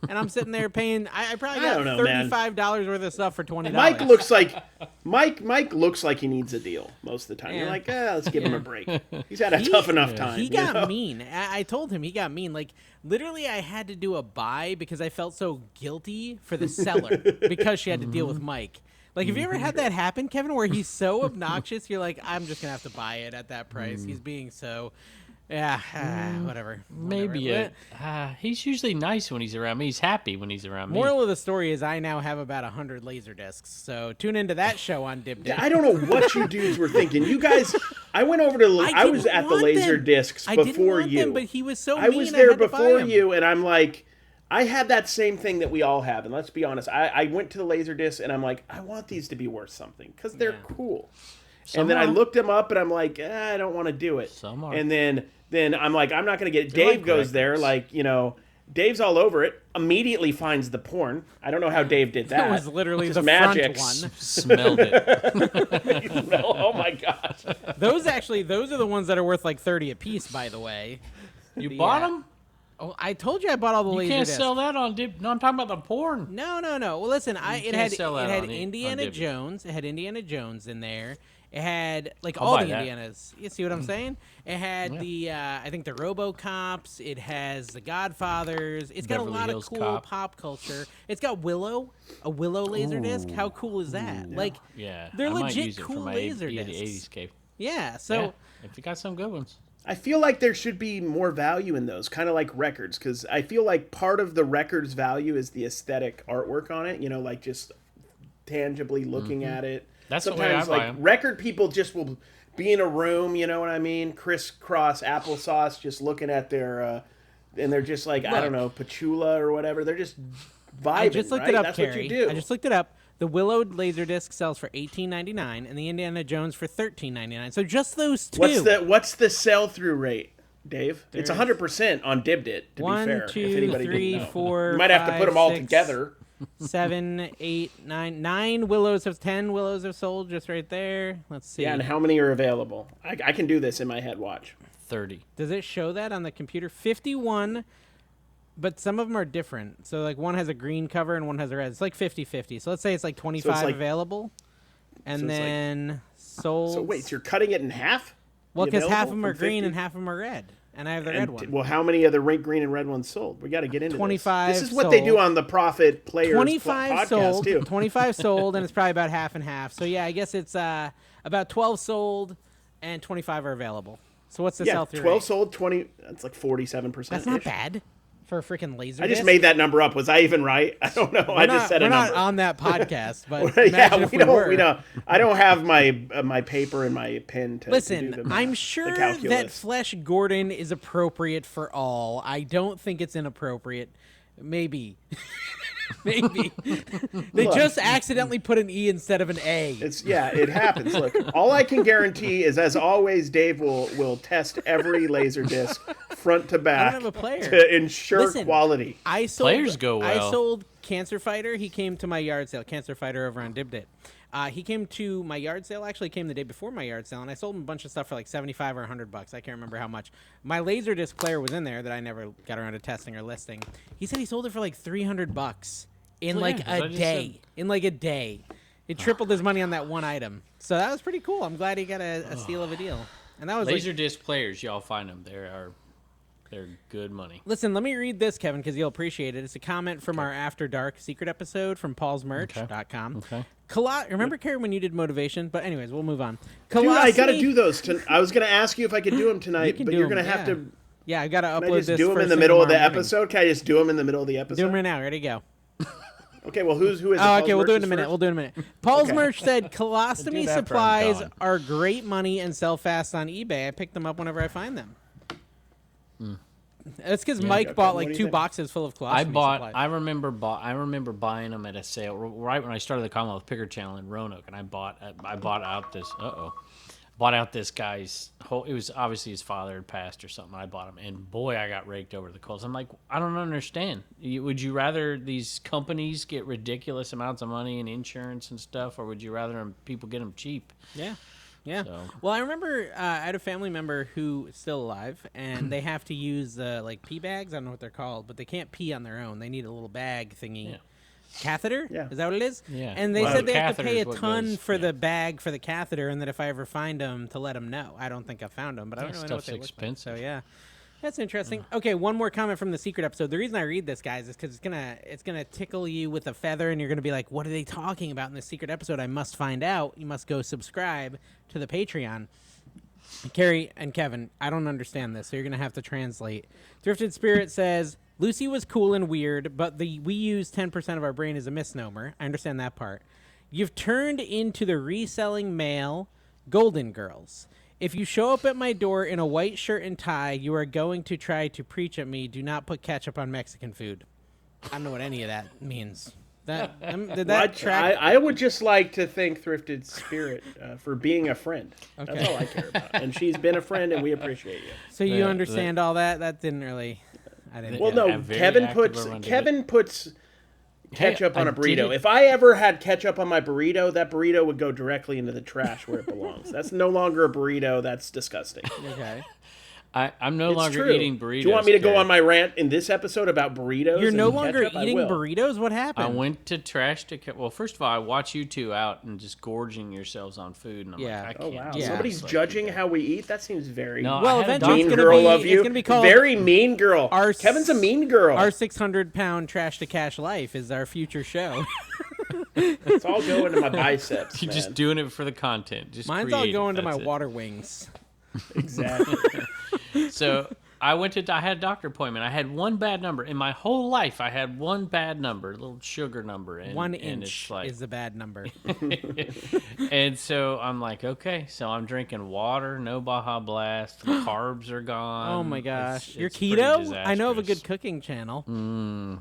And I'm sitting there paying. I probably got I don't know, man. $35 worth of stuff for $20. Mike looks like he needs a deal most of the time. You're Yeah. like, let's give him a break. He's had a tough enough time. He you got know? mean. I told him he got mean. Like literally, I had to do a buy because I felt so guilty for the seller because she had to deal with Mike. Like, have you ever had that happen, Kevin, where he's so obnoxious, you're like, I'm just gonna have to buy it at that price. He's being so. Yeah, whatever. Maybe. He's usually nice when he's around me. He's happy when he's around me. Moral of the story is I now have about 100 laser discs. So tune into that show on Dip Dip. I don't know what you dudes were thinking. You guys, I went over to. I was didn't at the want laser them. discs I before didn't want you. them, but he was so I mean. was there had to buy before them. you, and I'm like, I had that same thing that we all have. And let's be honest, I went to the laser discs, and I'm like, I want these to be worth something because they're cool. Some and then I are. looked them up, and I'm like, I don't want to do it. Some are. And then I'm like, I'm not going to get it. They're Dave like goes there, records. like, you know, Dave's all over it, immediately finds the porn. I don't know how Dave did that. That was literally Just the magic. front one. Smelled it. Oh my gosh. Those are the ones that are worth like 30 a piece, by the way. You bought them? Oh, I told you I bought all the You laser can't discs. sell that on Dip. No, I'm talking about the porn. No. Well, listen, it can't had sell that on Indiana Divi. Jones. It had Indiana Jones in there. It had like I'll all buy the that. Indianas. You see what I'm saying? It had the I think the RoboCops. It has the Godfathers. It's got Beverly a lot Hills of cool Cop. pop culture. It's got a Willow laser disc. How cool is that? Like, Yeah. they're I might legit use it cool for my laser 80s discs. cape. Yeah. So. Yeah, if you got some good ones. I feel like there should be more value in those, kind of like records, because I feel like part of the record's value is the aesthetic artwork on it, you know, like just tangibly looking at it. That's the way I Sometimes, buy like, 'em. record people just will be in a room, you know what I mean? Crisscross applesauce, just looking at their, and they're just like, I don't know, patchoula or whatever. They're just vibing, I just looked right? it up, That's Carrie. what you do. I just looked it up. The Willow Laserdisc sells for $18.99, and the Indiana Jones for $13.99. So just those two. What's the sell-through rate, Dave? It's 100% on Dibdit, to One, be fair. two, if anybody three, didn't know. 4, You might have to put them all 5, 6, together. 7, 8, 9. 10 Willows have sold just right there. Let's see. Yeah, and how many are available? I can do this in my head. Watch. 30. Does it show that on the computer? 51, but some of them are different. So like one has a green cover and one has a red. It's like 50-50. So let's say it's like 25 like- available, and so it's like- then sold. So wait, so you're cutting it in half? well, The because half of available them are from green 50? and half of them are red, and I have the red And one. well, how many of the green and red ones sold? We got to get into 25 This is what they do sold. on the Profit Players 25 podcast sold. too. 25 sold, and it's probably about half and half. So yeah, I guess it's about 12 sold, and 25 are available. So what's the Yeah, sell-through 12 rate? sold, 20. That's like 47%. That's not bad for a freaking laser. I just disc. made that number up. Was I even right? I don't know. I just said a we're number. not on that podcast, but Yeah, imagine if we we don't. were. We don't. I don't have my paper and my pen to Listen, to do the I'm math, sure the that calculus. Flesh Gordon is appropriate for all. I don't think it's inappropriate. Maybe. Maybe. They Look. just accidentally put an E instead of an A. It happens. Look, all I can guarantee is, as always, Dave will test every laser disc front to back I don't have a player. to ensure Listen, quality. I sold, Players go I well. sold Cancer Fighter. He came to my yard sale. Cancer Fighter over on Dibdit. He came to my yard sale. Actually, came the day before my yard sale, and I sold him a bunch of stuff for like $75 or $100. I can't remember how much. My Laserdisc player was in there that I never got around to testing or listing. He said he sold it for like $300 in Well, like yeah, 'cause a I just day. said- In like a day, it tripled his money on that one item. So that was pretty cool. I'm glad he got a steal of a deal. And that was like, Laserdisc players, y'all find them. They're good money. listen, let me read this, Kevin, because you'll appreciate it. It's a comment from our After Dark secret episode from paulsmerch.com. Okay. Remember, Carrie, when you did motivation? But anyways, we'll move on. Dude, I got to Colostomy- do those. I was going to ask you if I could do them tonight, can but do you're them, going to have yeah. to. Yeah, I got to Can upload I just this do them in first the thing middle of the tomorrow morning. episode? Can I just do them in the middle of the episode? Do them right now. Ready to go. Okay, well, who is it? Oh, Paul's okay, we'll do it in a Merch's minute. first? We'll do it in a minute. Paul's Okay. Merch said Do colostomy that for I'm supplies gone. are great money and sell fast on eBay. I pick them up whenever I find them. That's because Mike okay, bought what like do you 2 think? boxes full of colostomy I supplies. I remember buying them at a sale right when I started the Commonwealth Picker Channel in Roanoke, and I bought out this guy's whole. It was obviously his father had passed or something. I bought him, and boy, I got raked over the coals. I'm like, I don't understand. Would you rather these companies get ridiculous amounts of money and insurance and stuff, or would you rather people get them cheap? Yeah. Yeah. So- Well, I remember I had a family member who is still alive, and they have to use like pee bags. I don't know what they're called, but they can't pee on their own. They need a little bag thingy. Yeah. Catheter? Yeah. Is that what it is? Yeah. And they Well, said they have to catheter pay is a what ton goes- for yeah. the bag for the catheter, and that if I ever find them, to let them know. I don't think I found them, but I don't That really know what stuff's they look like. expensive. So yeah. That's interesting. Okay, one more comment from the secret episode. The reason I read this, guys, is because it's gonna tickle you with a feather, and you're gonna be like, "What are they talking about in this secret episode? I must find out." You must go subscribe to the Patreon. Carrie and Kevin, I don't understand this, so you're gonna have to translate. Thrifted Spirit says Lucy was cool and weird, but we use 10% of our brain as a misnomer. I understand that part. You've turned into the reselling male Golden Girls. If you show up at my door in a white shirt and tie, you are going to try to preach at me. Do not put ketchup on Mexican food. I don't know what any of that means. Did that track? I would just like to thank Thrifted Spirit for being a friend. That's all I care about. And she's been a friend, and we appreciate you. So you Yeah, understand all that? That didn't really. I didn't. Well, get it. no, I'm very Kevin active puts around Kevin puts ketchup on I a burrito. did it- If I ever had ketchup on my burrito, that burrito would go directly into the trash where it belongs. That's no longer a burrito. That's disgusting. Okay. I'm no It's longer true. eating burritos. Do you want me to go Carrie. on my rant in this episode about burritos? You're no and longer ketchup? I eating will. burritos? What I happened? went to trash to well, first of all, I watch you two out and just gorging yourselves on food, and I'm Yeah. like, I Oh can't. wow! do Yeah. Somebody's this like judging you do. how we eat. That seems very No, Well, I had a eventually mean it's doctor- gonna girl be- of you. it's gonna be called very mean girl. our Kevin's a mean girl. Our 600-pound trash to cash life is our future show. It's all going to my biceps. You're man. just doing it for the content. Just Mine's all creative, going to my that's it. water wings. exactly. So I had a doctor appointment. I had one bad number in my whole life. I had one bad number, a little sugar number, and 1 and inch it's like, is a bad number. and so I'm like, okay, so I'm drinking water, no Baja Blast, the carbs are gone. Oh my gosh. It's You're pretty keto? I know of a good disastrous. cooking channel.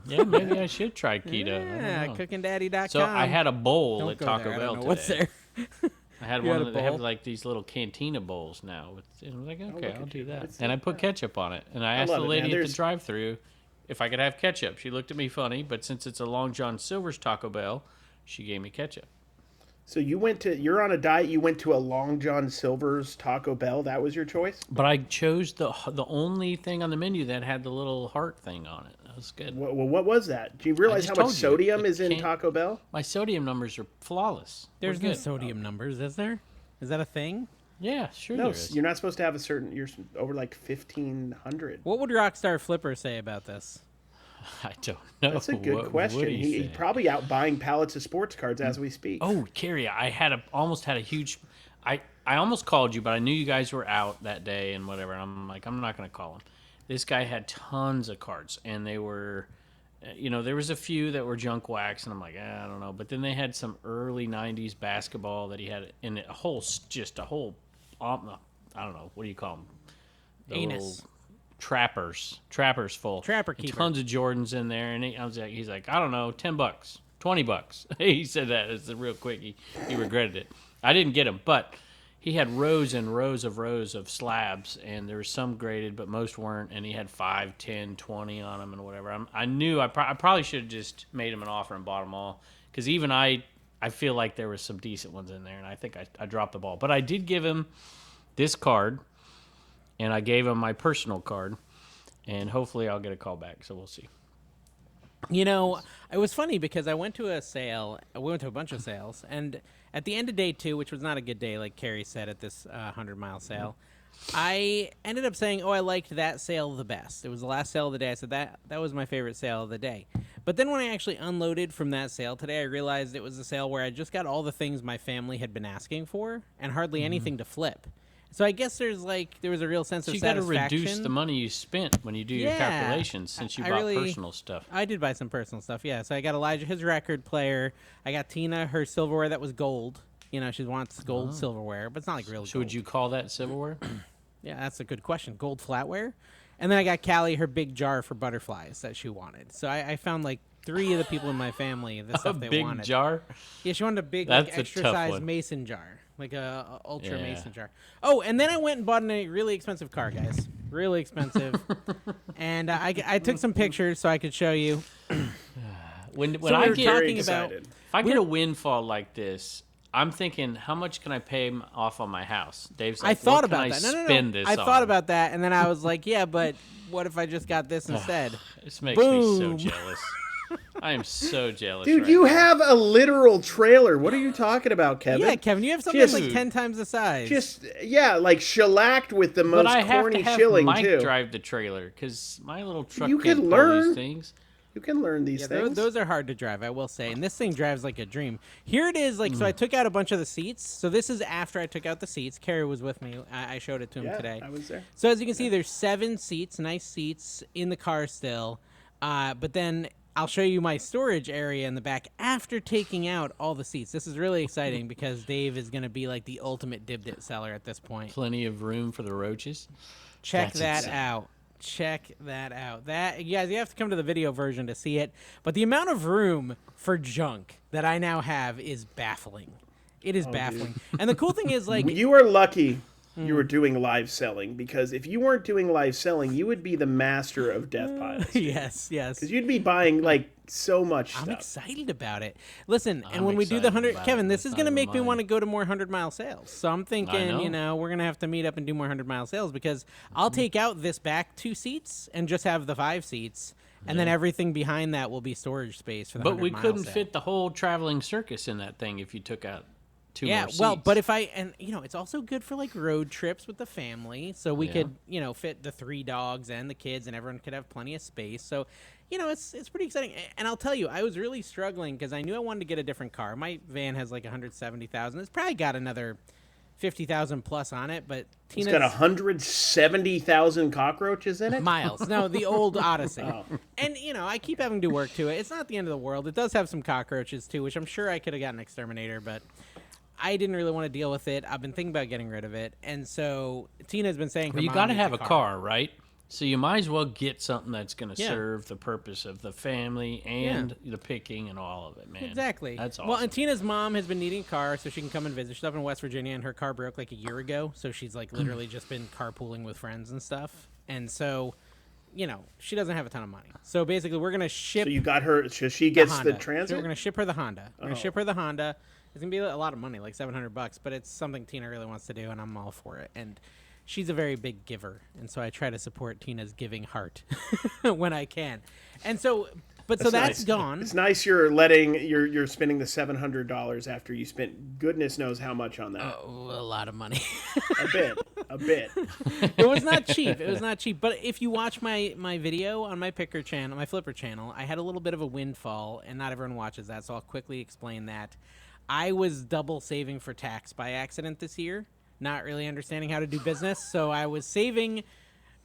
Yeah, maybe I should try keto. I Yeah, don't know. cookingaddy.com. So I had a bowl Don't at go Taco there. I Bell don't know today. what's there. I had You one had a that they have bowl? like these little cantina bowls now. And I was like, okay, look I'll at do you. that. It's And I like put ketchup on it. And I asked love the it, lady man. at the There's- drive-through if I could have ketchup. She looked at me funny, but since it's a Long John Silver's Taco Bell, she gave me ketchup. So you're on a diet. You went to a Long John Silver's Taco Bell. That was your choice. But I chose the only thing on the menu that had the little heart thing on it. That was good. What was that? Do you realize just how much told you, sodium it is in can't- Taco Bell? My sodium numbers are flawless. We're There's no good. sodium numbers, is there? Is that a thing? Yeah, sure No, there is. you're not supposed to have a certain. You're over like 1,500. What would Rockstar Flipper say about this? I don't know. That's a good What question. do you He's think? probably out buying pallets of sports cards as we speak. Oh, Carrie, I almost had a huge. I almost called you, but I knew you guys were out that day and whatever. And I'm like, I'm not going to call him. This guy had tons of cards, and they were, there was a few that were junk wax, and I'm like, I don't know. But then they had some early '90s basketball that he had in a whole, I don't know, what do you call them? Anus. trappers full. Trapper keeper. Tons of Jordans in there, and he's like, I don't know, $10, $20. He said that it's real quick. He regretted it. I didn't get him, but he had rows and rows of slabs, and there were some graded, but most weren't. And he had 5, 10, 20 on them and whatever. I knew I probably should have just made him an offer and bought them all, because even I feel like there was some decent ones in there, and I think I dropped the ball. But I did give him this card, and I gave him my personal card, and hopefully I'll get a call back. So we'll see. You know, it was funny because I went to a sale. We went to a bunch of sales, and at the end of day 2, which was not a good day, like Carrie said at this 100-mile sale, I ended up saying, I liked that sale the best. It was the last sale of the day. I said that was my favorite sale of the day. But then when I actually unloaded from that sale today, I realized it was a sale where I just got all the things my family had been asking for and hardly anything to flip. So I guess there was a real sense of satisfaction. You got to reduce the money you spent when you do your calculations, since you bought personal stuff. I did buy some personal stuff, yeah. So I got Elijah his record player. I got Tina her silverware that was gold. You know, she wants gold silverware, but it's not like real gold. So would you call that silverware? Yeah, that's a good question. Gold flatware. And then I got Callie her big jar for butterflies that she wanted. So I found like 3 of the people in my family the stuff they wanted. A big jar? Yeah, she wanted a big That's extra tough size one. mason jar. Like a ultra mason jar. Oh, and then I went and bought a really expensive car, guys. Really expensive. And I took some pictures so I could show you. When So I we were get talking about if I get a windfall like this, I'm thinking, how much can I pay off on my house? Dave's like, I thought what about can that. I spend this I on? thought about that, and then I was like, yeah, but what if I just got this instead? This makes me so Boom. jealous. I am so jealous. Dude, right you now. have a literal trailer. What are you talking about, Kevin? Yeah, Kevin, you have something Just- that's like 10 times the size. Just like shellacked with the But most I have corny to have shilling Mike too. drive the trailer, because my little truck You can't can pull learn. these things. You can learn these Yeah, things. those are hard to drive, I will say. And this thing drives like a dream. Here it is. So I took out a bunch of the seats. So this is after I took out the seats. Carrie was with me. I showed it to him yeah, today. I was there. So as you can see, there's 7 seats, nice seats in the car still. But then I'll show you my storage area in the back after taking out all the seats. This is really exciting because Dave is going to be like the ultimate dib-dit seller at this point. Plenty of room for the roaches. Check That's that insane. out. Check that out. That you guys, you have to come to the video version to see it. But the amount of room for junk that I now have is baffling. It is baffling. And the cool thing is, like, You are lucky you were doing live selling, because if you weren't doing live selling, you would be the master of death piles. yes. Because you'd be buying like so much I'm stuff. excited about it. Listen, and I'm when we do the excited 100, about Kevin, it. this It's is not going to even make me mine. want to go to more 100-mile sales. So I'm thinking, know. we're going to have to meet up and do more 100-mile sales, because I'll take out this back 2 seats and just have the 5 seats. And then everything behind that will be storage space for the 100-mile But we couldn't sale. fit the whole traveling circus in that thing if you took out 2 more seats. Well, but if it's also good for like road trips with the family. So we could, fit the 3 dogs and the kids, and everyone could have plenty of space. So, it's pretty exciting. And I'll tell you, I was really struggling because I knew I wanted to get a different car. My van has like 170,000. It's probably got another 50,000 plus on it, but It's Tina's got 170,000 cockroaches in it. miles. No, the old Odyssey. Oh. And, I keep having to do work to it. It's not the end of the world. It does have some cockroaches, too, which I'm sure I could have gotten an exterminator, but I didn't really want to deal with it. I've been thinking about getting rid of it. And so Tina's been saying, Well, you got to have a car, right? So you might as well get something that's going to Yeah. serve the purpose of the family and the picking and all of it, man. Exactly. That's awesome. Well, and Tina's mom has been needing a car so she can come and visit. She's up in West Virginia, and her car broke like a year ago. So she's like literally just been carpooling with friends and stuff. And so, she doesn't have a ton of money. So basically, we're going to ship So you got her. So she gets the Honda. So transit. we're going to ship her the Honda. We're going to ship her the Honda. It's going to be a lot of money, like $700, but it's something Tina really wants to do, and I'm all for it. And she's a very big giver, and so I try to support Tina's giving heart when I can. And so, that's nice. gone. It's nice you're spending the $700 after you spent goodness knows how much on that. Oh, a lot of money. A bit. It was not cheap. It was not cheap. But if you watch my video on my Picker channel, my Flipper channel, I had a little bit of a windfall, and not everyone watches that, so I'll quickly explain that. I was double saving for tax by accident this year, not really understanding how to do business. So I was saving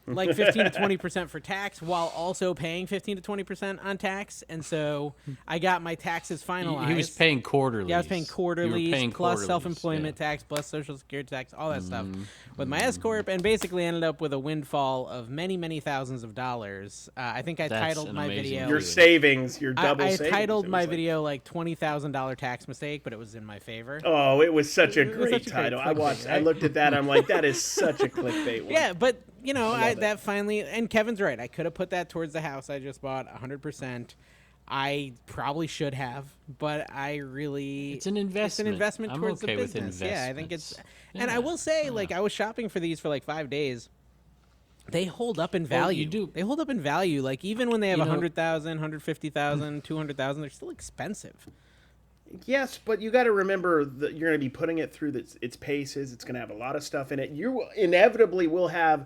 like 15 to 20% for tax while also paying 15 to 20% on tax. And so I got my taxes finalized. He was paying quarterly. Yeah, I was paying quarterlies plus quarterlies, self-employment tax plus social security tax, all that stuff with my S corp, and basically ended up with a windfall of many, many thousands of dollars. I think I titled my video. Your savings, your double I savings. titled my video like $20,000 tax mistake, but it was in my favor. Oh, it was such a great such a great title. I clickbait, watched. I right? looked at that. I'm like, that is such a clickbait one. Yeah, but you know, it. that finally, and Kevin's right. I could have put that towards the house I just bought 100%. I probably should have, but I really... It's an investment. It's an investment I'm towards okay the with business. Yeah, I think it's... Yeah. And I will say, like, I was shopping for these for like 5 days. They hold up in value. you do. They hold up in value. Like, even when they have You know- 100,000, 150,000, 200,000, they're still expensive. Yes, but you got to remember that you're going to be putting it through its paces. It's going to have a lot of stuff in it. You inevitably will have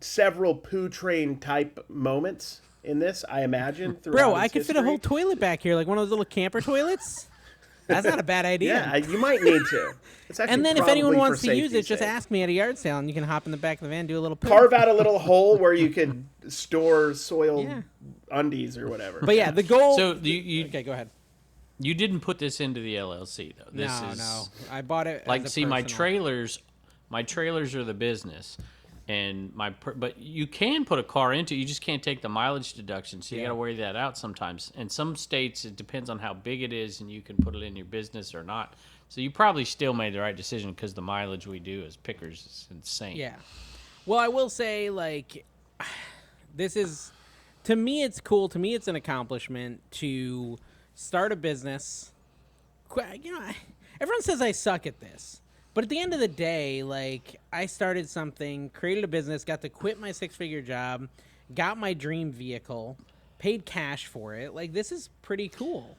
several poo train type moments in this, I imagine. Bro, I could fit a whole toilet back here, like one of those little camper toilets. That's not a bad idea. Yeah, you might need to. It's actually And then if anyone probably wants for to use it, safety's just sake. ask me at a yard sale, and you can hop in the back of the van, do a little poo. Carve out a little hole where you could store soiled Yeah. undies or whatever. But yeah, the goal... So you Okay, go ahead. you didn't put this into the LLC though. This No, is no. I bought it like as a see my personal. trailers are the business, and but you can put a car into it, you just can't take the mileage deduction, so you Yeah. got to worry that out sometimes. In some states it depends on how big it is, and you can put it in your business or not. So you probably still made the right decision, because the mileage we do as pickers is insane. Yeah. Well, I will say, like, this is, to me, it's cool. To me, it's an accomplishment to start a business. You know, everyone says I suck at this. But at the end of the day, like, I started something, created a business, got to quit my 6-figure job, got my dream vehicle, paid cash for it. Like, this is pretty cool.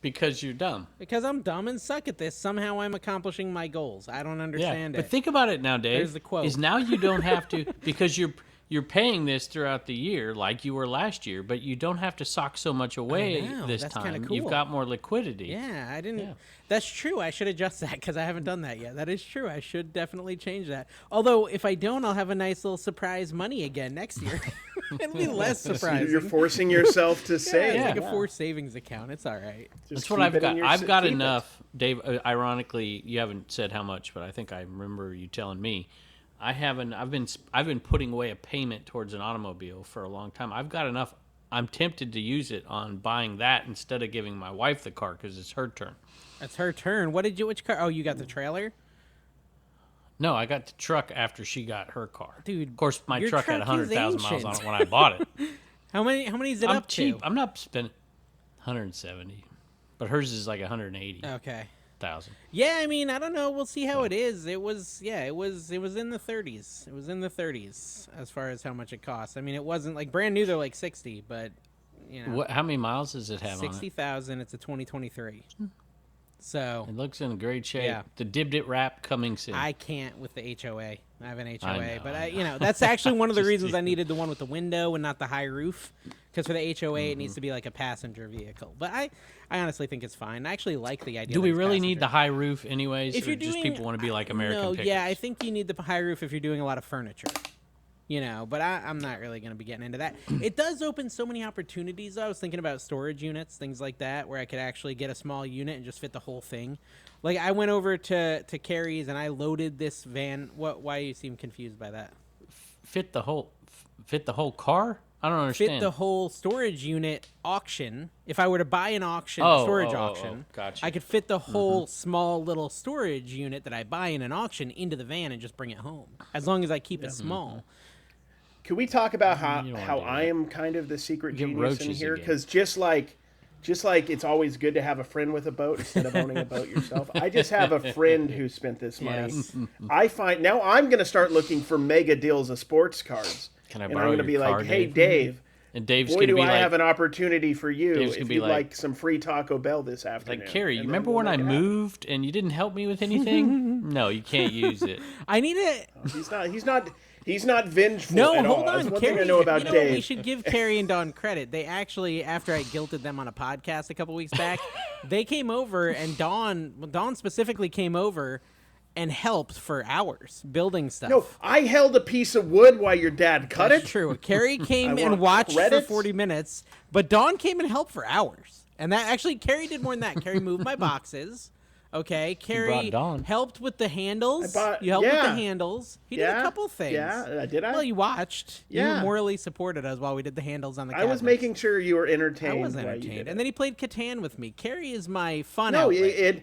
Because you're dumb. Because I'm dumb and suck at this. Somehow I'm accomplishing my goals. I don't understand it. But think about it now, Dave. There's the quote. Is now you don't have to, because you're paying this throughout the year like you were last year, but you don't have to sock so much away know, this that's time. kinda cool. You've got more liquidity. Yeah, I didn't. Yeah. That's true. I should adjust that because I haven't done that yet. That is true. I should definitely change that. Although, if I don't, I'll have a nice little surprise money again next year. It'll be less surprising. You're forcing yourself to yeah, save. it's like Yeah. a forced savings account. It's all right. Just That's what keep I've it in got. your I've got keep it. enough, Dave. Ironically, you haven't said how much, but I think I remember you telling me. I've been putting away a payment towards an automobile for a long time. I've got enough. I'm tempted to use it on buying that instead of giving my wife the car, because it's her turn. It's her turn. Which car? Oh, you got the trailer? No, I got the truck after she got her car. Dude, of course, my your truck had truck is 100,000 miles on ancient. it when I bought it. How many is it I'm up cheap. to? I'm not spending 170, but hers is like 180,000. Okay. Yeah, I mean, I don't know. We'll see how it is. It was in the 30s. It was in the 30s as far as how much it costs. I mean, it wasn't like brand new. They're like 60, but you know, How many miles does it have on it? 60,000. It's a 2023. So It looks in great shape. Yeah. The Dibbed It wrap coming soon. I can't with the HOA. I have an HOA, know, but I you know, that's actually one of the Just reasons I kidding. needed the one with the window and not the high roof. Because for the HOA, it needs to be like a passenger vehicle. But I honestly think it's fine. I actually like the idea. Do that we it's really need passenger. the high roof anyways? If or you're just doing, people want to be like American no, pickers? yeah, I think you need the high roof if you're doing a lot of furniture. You know, but I'm not really going to be getting into that. It does open so many opportunities. I was thinking about storage units, things like that, where I could actually get a small unit and just fit the whole thing. Like I went over to Carrie's and I loaded this van. Why you seem confused by that? Fit the whole car? I don't understand. Fit the whole storage unit auction. If I were to buy an auction, storage auction, gotcha. I could fit the whole small little storage unit that I buy in an auction into the van and just bring it home, as long as I keep it small. Can we talk about You don't how wanna do I that. am kind of the secret Get genius in roaches here? again. Because just like it's always good to have a friend with a boat instead of owning a boat yourself. I just have a friend who spent this money. Yes. I find now I'm going to start looking for mega deals of sports cards. Can I and borrow I'm going to your be like, card, hey, Dave? Dave, And Dave's boy, going to do be I like, have an opportunity for you Dave's if gonna be you'd like- like some free Taco Bell this afternoon. like, Carrie, you And then remember we'll when I make it happen. moved and you didn't help me with anything? No, you can't use it. I need it. He's not vengeful No, at all. hold That's on, one Carrie. thing I know about you know, Dave. We should give Carrie and Dawn credit. They actually, after I guilted them on a podcast a couple weeks back, they came over and Dawn specifically came over and helped for hours building stuff. No, I held a piece of wood while your dad cut That's it. true. Carrie came I and want watched for credits. 40 minutes, but Dawn came and helped for hours. And that actually, Carrie did more than that. Carrie moved my boxes. Okay, Carrie Dawn. helped with the handles. bought- You helped with the yeah. handles. He did a Yeah, couple things. yeah, did I? Well, you watched. Yeah. You morally supported us while we did the handles on the I cabinets. was making sure you were entertained. I was while you entertained. did And it. then he played Catan with me. Carrie is my fun No, outlet.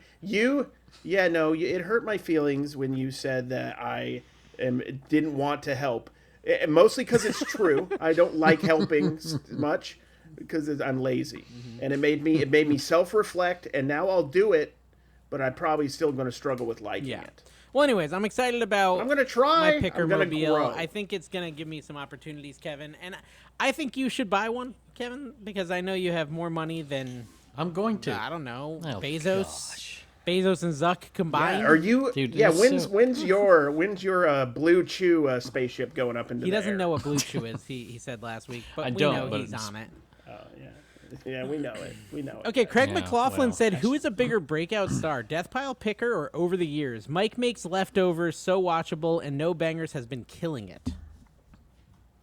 it hurt my feelings when you said that didn't want to help. Mostly because it's true. I don't like helping much because I'm lazy, and it made me self-reflect. And now I'll do it, but I'm probably still going to struggle with liking Yeah. it. Well, anyways, I'm excited about I'm going to try. my picker I'm gonna mobile. grow. I think it's going to give me some opportunities, Kevin. And I think you should buy one, Kevin, because I know you have more money than, I'm going to. I don't know, Oh, Bezos. gosh. Bezos and Zuck combined. Yeah, are you? Dude, yeah. it's When's your Blue Chew spaceship going up into He the doesn't air? know what Blue Chew is, he said last week. But I we don't, know but he's it's- on it. Oh yeah. Yeah, we know it. We know it. Okay, Craig Yeah, McLaughlin well, said, who is a bigger breakout star, Death Pile Picker or Over the Years? Mike makes Leftovers so watchable, and No Bangers has been killing it.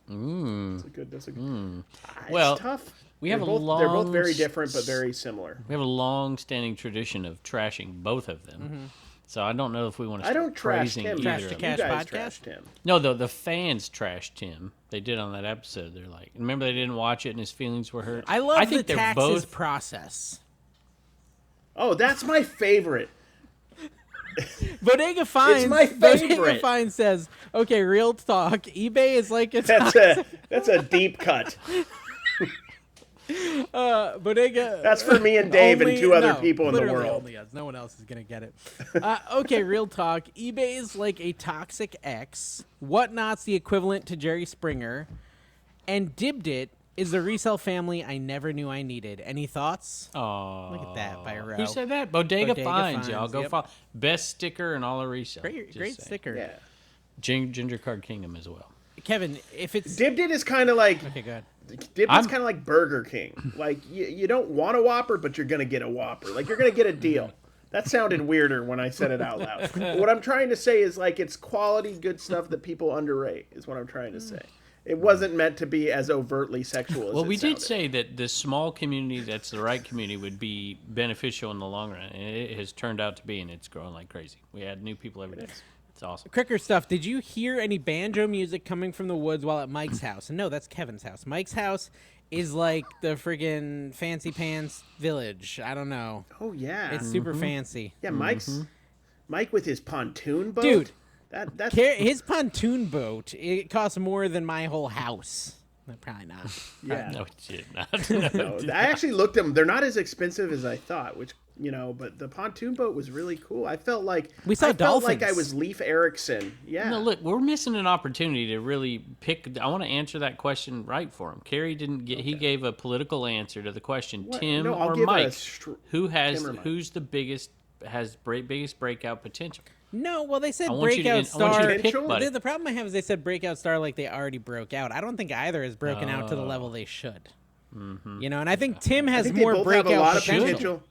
That's a good. Well, it's tough. we have they're a both, They're both long very different, but very similar. We have a long-standing tradition of trashing both of them. So I don't know if we want to I start don't trash praising Tim. either Trash of to them. Cash You guys podcast? trashed him. No, the fans trashed him. They did on that episode. They're like, remember they didn't watch it and his feelings were hurt. I love think the they're taxes both. process. Oh, that's my favorite. Bodega Finds. my Bodega favorite. Finds says, "Okay, real talk. eBay is like a That's a deep cut. Bodega. That's for me and Dave and two other no, people in the literally world. Only us. No one else is gonna get it. Okay, real talk. eBay is like a toxic ex. Whatnot's the equivalent to Jerry Springer, and Dibbed It is the resell family I never knew I needed. Any thoughts? Oh, Look at that by Row. who said that? Bodega, Bodega Finds, y'all. Finds, Go yep. follow. Best sticker in all of resale. Great, Just great saying. sticker. Yeah. Ginger Card Kingdom as well. Kevin, if it's Dibbed It is kind of like okay, good. Dibbed It's kind of like Burger King. Like you don't want a Whopper, but you're gonna get a Whopper. Like you're gonna get a deal. That sounded weirder when I said it out loud. But what I'm trying to say is like it's quality, good stuff that people underrate. Is what I'm trying to say. It wasn't meant to be as overtly sexual as Well, it we did sounded. say that the small community that's the right community would be beneficial in the long run, and it has turned out to be, and it's growing like crazy. We add new people every day. It's awesome. Cricker stuff. Did you hear any banjo music coming from the woods while at Mike's house? And no, that's Kevin's house. Mike's house is like the friggin' fancy pants village. I don't know. Oh yeah. It's super fancy. Yeah, Mike with his pontoon boat. Dude. That's His pontoon boat, it costs more than my whole house. Probably not. yeah. No, it did not. No, I actually looked at them. They're not as expensive as I thought, which but the pontoon boat was really cool. I felt like We saw I felt like I dolphins. was Leif Erikson. Yeah. No, look, we're missing an opportunity to really pick. I want to answer that question right for him. Carrie didn't get. He gave a political answer to the question. What? Tim No, I'll or give a Mike? Tim or Mike. Who's the biggest biggest breakout potential? No, well, they said I want you to- breakout I want you star. to pick, Potential? buddy. The problem I have is they said breakout star like they already broke out. I don't think either has broken out to the level they should. And I think Tim I has think more they both have breakout a lot of potential. potential.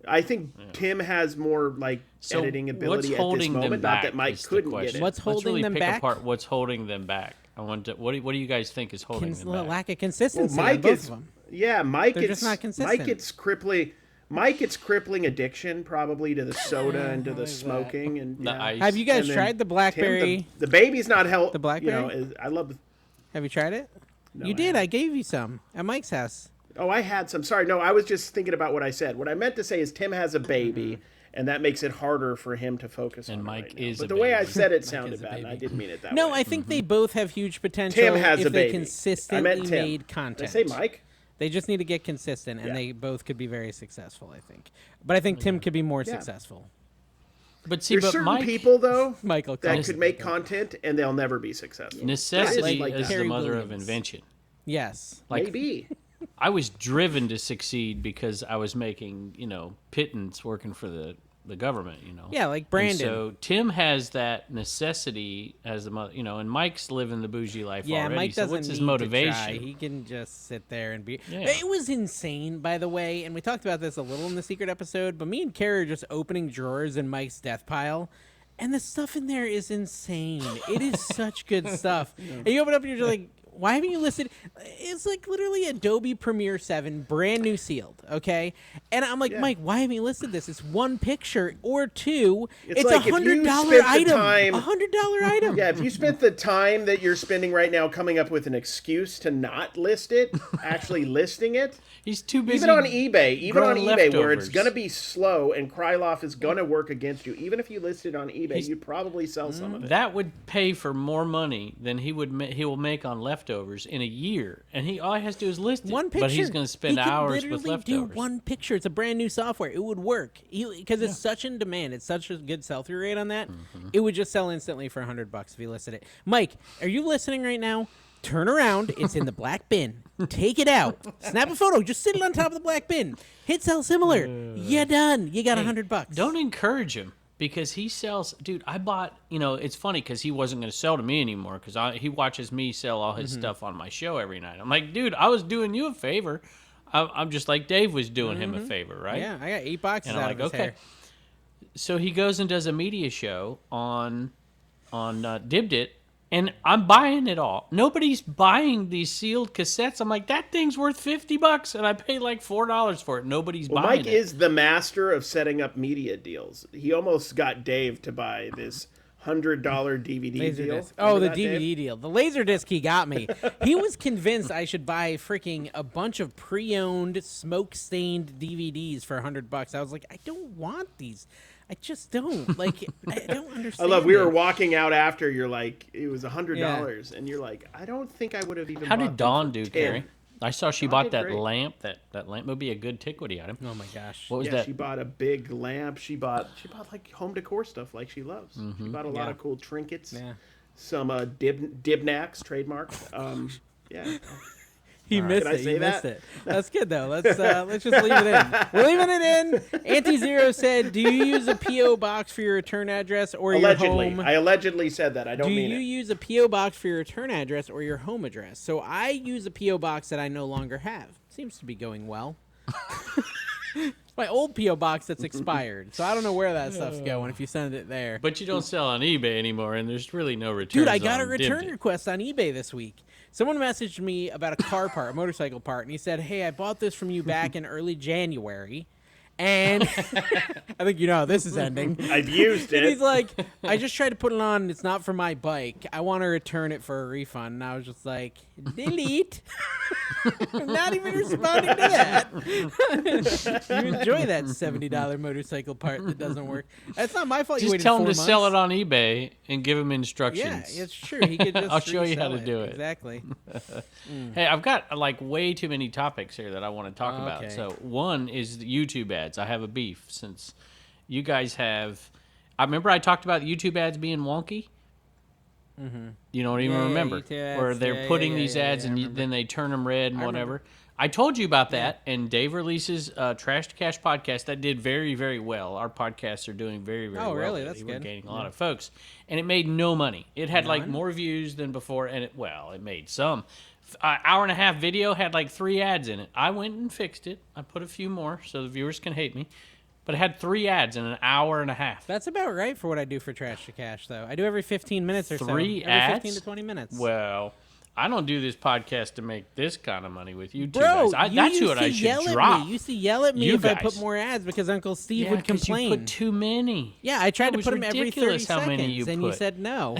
I think Tim has more like So editing ability what's at this holding them moment. back? Not that Mike is the couldn't get question. it. What's Let's holding really them pick back? apart what's holding them back. I want to. What do you guys think is holding them back? Lack of Well, consistency on Mike both is of them. Mike. They're It's just not consistent. Mike. It's crippling. Mike, it's crippling addiction probably to the soda and to the smoking and The yeah. ice. Have you guys And then tried the Tim, blackberry? the baby's not help. The blackberry? I love. Have you tried it? No, You I did. haven't. I gave you some at Mike's house. Oh, I had some. Sorry, no, I was just thinking about what I said. What I meant to say is Tim has a baby, and that makes it harder for him to focus And on. Mike it right now. is But a the way I baby. said it is sounded a bad, and I baby. didn't mean it that No, way. I think they both have huge potential Tim has if a they baby. I consistently meant Tim. made Did I content. say Mike? They just need to get consistent, and Yeah. they both could be very successful, I think. But I think Tim could be more successful. But see, There's but certain Mike, people though Michael that Collins. could make content and they'll never be successful. necessity Like is that. the Carrie mother of Williams. invention. Yes. Like Maybe. I was driven to succeed because I was making, pittance working for the government, Yeah, like And Brandon. so Tim has that necessity as a mother, and Mike's living the bougie life Yeah, already. Mike so doesn't what's his need motivation? to try. He can just sit there and be. Yeah. It was insane, by the way, and we talked about this a little in the secret episode. But me and Carrie are just opening drawers in Mike's death pile, And the stuff in there is insane. It is such good stuff. And you open up and you're just like, why haven't you listed? It's like literally Adobe Premiere 7, brand new sealed, okay? And I'm like, Mike, why haven't you listed this? It's one picture or two. It's like $100 item. $100 item. Yeah, if you spent the time that you're spending right now coming up with an excuse to not list it, actually listing it. He's too busy. Even on eBay, where it's leftovers. going to be slow and Krylov is going to work against you. Even if you list it on eBay, you'd probably sell some of it. That would pay for more money than he will make on leftovers in a year, and all he has to do is list it. One picture. But he's going to spend hours with leftovers. Do one picture. It's a brand new software. It would work because it's such in demand. It's such a good sell-through rate on that. It would just sell instantly for $100 if you listed it. Mike, are you listening right now? Turn around. It's in the black bin. Take it out. Snap a photo. Just sit it on top of the black bin. Hit sell similar. You're done. You got $100. Don't encourage him because he sells. Dude, I bought. It's funny because he wasn't going to sell to me anymore because he watches me sell all his stuff on my show every night. I'm like, dude, I was doing you a favor. I'm just like Dave was doing him a favor, right? Yeah, I got 8 boxes And I'm out like, of his hair. So he goes and does a media show on Dibdit, and I'm buying it all. Nobody's buying these sealed cassettes. I'm like, that thing's worth $50, and I paid like $4 for it. Nobody's buying Mike it. is the master of setting up media deals. He almost got Dave to buy this $100 DVD deal. Laserdisc. Oh, the Remember that, DVD Dave? deal. The Laserdisc he got me. He was convinced I should buy freaking a bunch of pre-owned, smoke-stained DVDs for $100. I was like, I don't want these. I just don't. Like, I don't I understand. love. We were it. walking out after. You're like, it was $100, and you're like, I don't think I would have even. How bought did them Dawn for do, 10. Carrie? I saw she Dawn bought did that great. lamp. That lamp would be a good Tiquity item. Oh my gosh. What was Yeah, that? she bought a big lamp. She bought like home decor stuff like she loves. She bought a lot Yeah. of cool trinkets. Yeah. Some Dibnax trademark. Yeah. He missed Did I it. say You that? missed it. That's good though. Let's just leave it in. We're leaving it in. Anti-Zero said, "Do you use a PO box for your return address or Allegedly, your home?" I allegedly said that. I don't Do mean you it. use a PO box for your return address or your home address? So I use a PO box that I no longer have. Seems to be going well. My old PO box that's expired, so I don't know where that stuff's going. If you send it there, But you don't sell on eBay anymore, and there's really no returns. dude, I got a on return Dibdit. request on eBay this week. Someone messaged me about a car part, a motorcycle part, and he said, "Hey, I bought this from you back in early January." And I think you know how this is ending. I've used And he's it. like, I just tried to put it on. It's not for my bike. I want to return it for a refund. And I was just like, delete. I'm not even responding to that. You enjoy that $70 motorcycle part that doesn't work. That's not my fault. You Just waited tell him 4 to months. sell it on eBay and give him Yeah, instructions. it's true. He could just I'll show you how resell to do it. Exactly. Hey, I've got like way too many topics here that I want to talk about. Okay. So one is the YouTube ads. I have a beef since you guys have. I remember I talked about YouTube ads being wonky. You don't even Yeah, remember YouTube where ads. they're Yeah, putting yeah, these yeah, ads yeah, I and remember. then they turn them red and I whatever. I told you about that, and Dave releases Trash to Cash podcast that did very, very well. Our podcasts are doing very, very well. Oh, really? lately. That's We're good. gaining a lot of folks, and it made no money. It had like None? more views than before, and it made some. Hour and a half video had like 3 ads in it. I went and fixed it. I put a few more so the viewers can hate me, but it had 3 ads in an hour and a half. That's about right for what I do for Trash to Cash, though. I do every 15 minutes or so. 3 Every ads? 15 to 20 minutes. Well, I don't do this podcast to make this kind of money with you two Bro, guys. you That's used what to I yell should at drop. me. You used to yell at me You if I guys. put more ads because Uncle Steve Yeah, would 'cause complain. you put too many. Yeah, I tried It to was put them every 30 ridiculous how seconds, many you and you put. said no.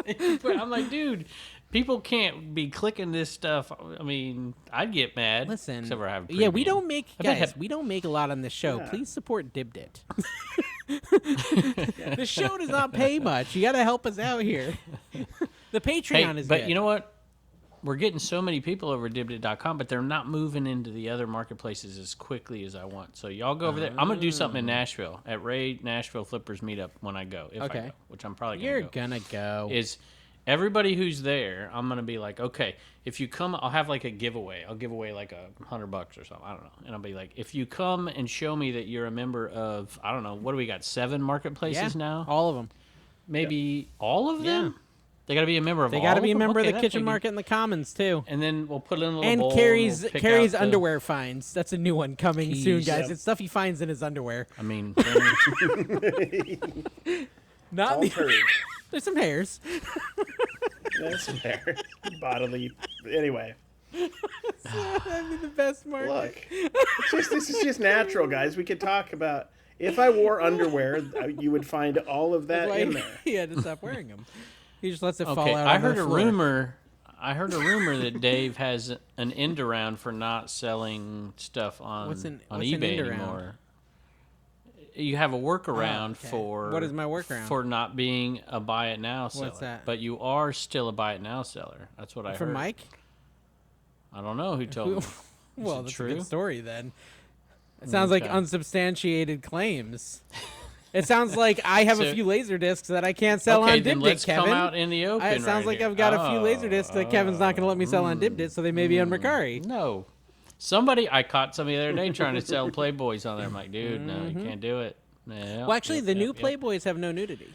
But I'm like, dude, people can't be clicking this stuff. I mean, I'd get mad. Listen, except for having yeah, we premium. don't make I bet guys. have- We don't make a lot on this show. Yeah. Please support Dibdit. The show does not pay much. You got to help us out here. The Patreon Hey, is but good. you know what? We're getting so many people over at Dibdit.com, but they're not moving into the other marketplaces as quickly as I want. So y'all go over there. I'm gonna do something in Nashville at Ray Nashville Flippers meetup when I go. If I Okay. go, which I'm probably You're gonna go. gonna go. Is everybody who's there, I'm gonna be like, okay, if you come, I'll have like a giveaway. I'll give away like $100 or something. I don't know. And I'll be like, if you come and show me that you're a member of, I don't know, what do we got? 7 marketplaces yeah, now? all of them. Maybe all of them? They got to be a member of They all got to be a of them? member Okay, of the that kitchen figure- market in the Commons too. And then we'll put it in a little And bowl. Carrie's we'll pick Carrie's out the- underwear finds. That's a new one coming soon, Jeez. guys. Yep. It's stuff he finds in his underwear. I mean, Not All the, turd. there's some hairs. That's there. Bodily. Anyway, That'd be the best market. look. This is just natural, guys. We could talk about if I wore underwear, you would find all of that That's why in there. he had to stop wearing them. He just lets it fall okay, out. I onto heard the a floor. rumor. I heard a rumor that Dave has an end around for not selling stuff on What's an eBay end around? anymore. You have a workaround okay. for What is my workaround? for not being a buy it now seller. What's that? But you are still a buy it now seller. That's what I From heard. Mike? I don't know who told me. Well, it that's a true? good story then. It sounds like Okay. unsubstantiated claims. It sounds like I have a So- few laser discs that I can't sell Okay, on then Dibdit, let's Kevin. come out in the open. It sounds right like here. I've got a few laser discs that Kevin's not going to let me sell on Dibdit, so they may be on Mercari. No. I caught somebody the other day trying to sell Playboys on there. I'm like, dude, no, you can't do it. Yeah, Well, actually, yep, the yep, new yep. Playboys have no nudity.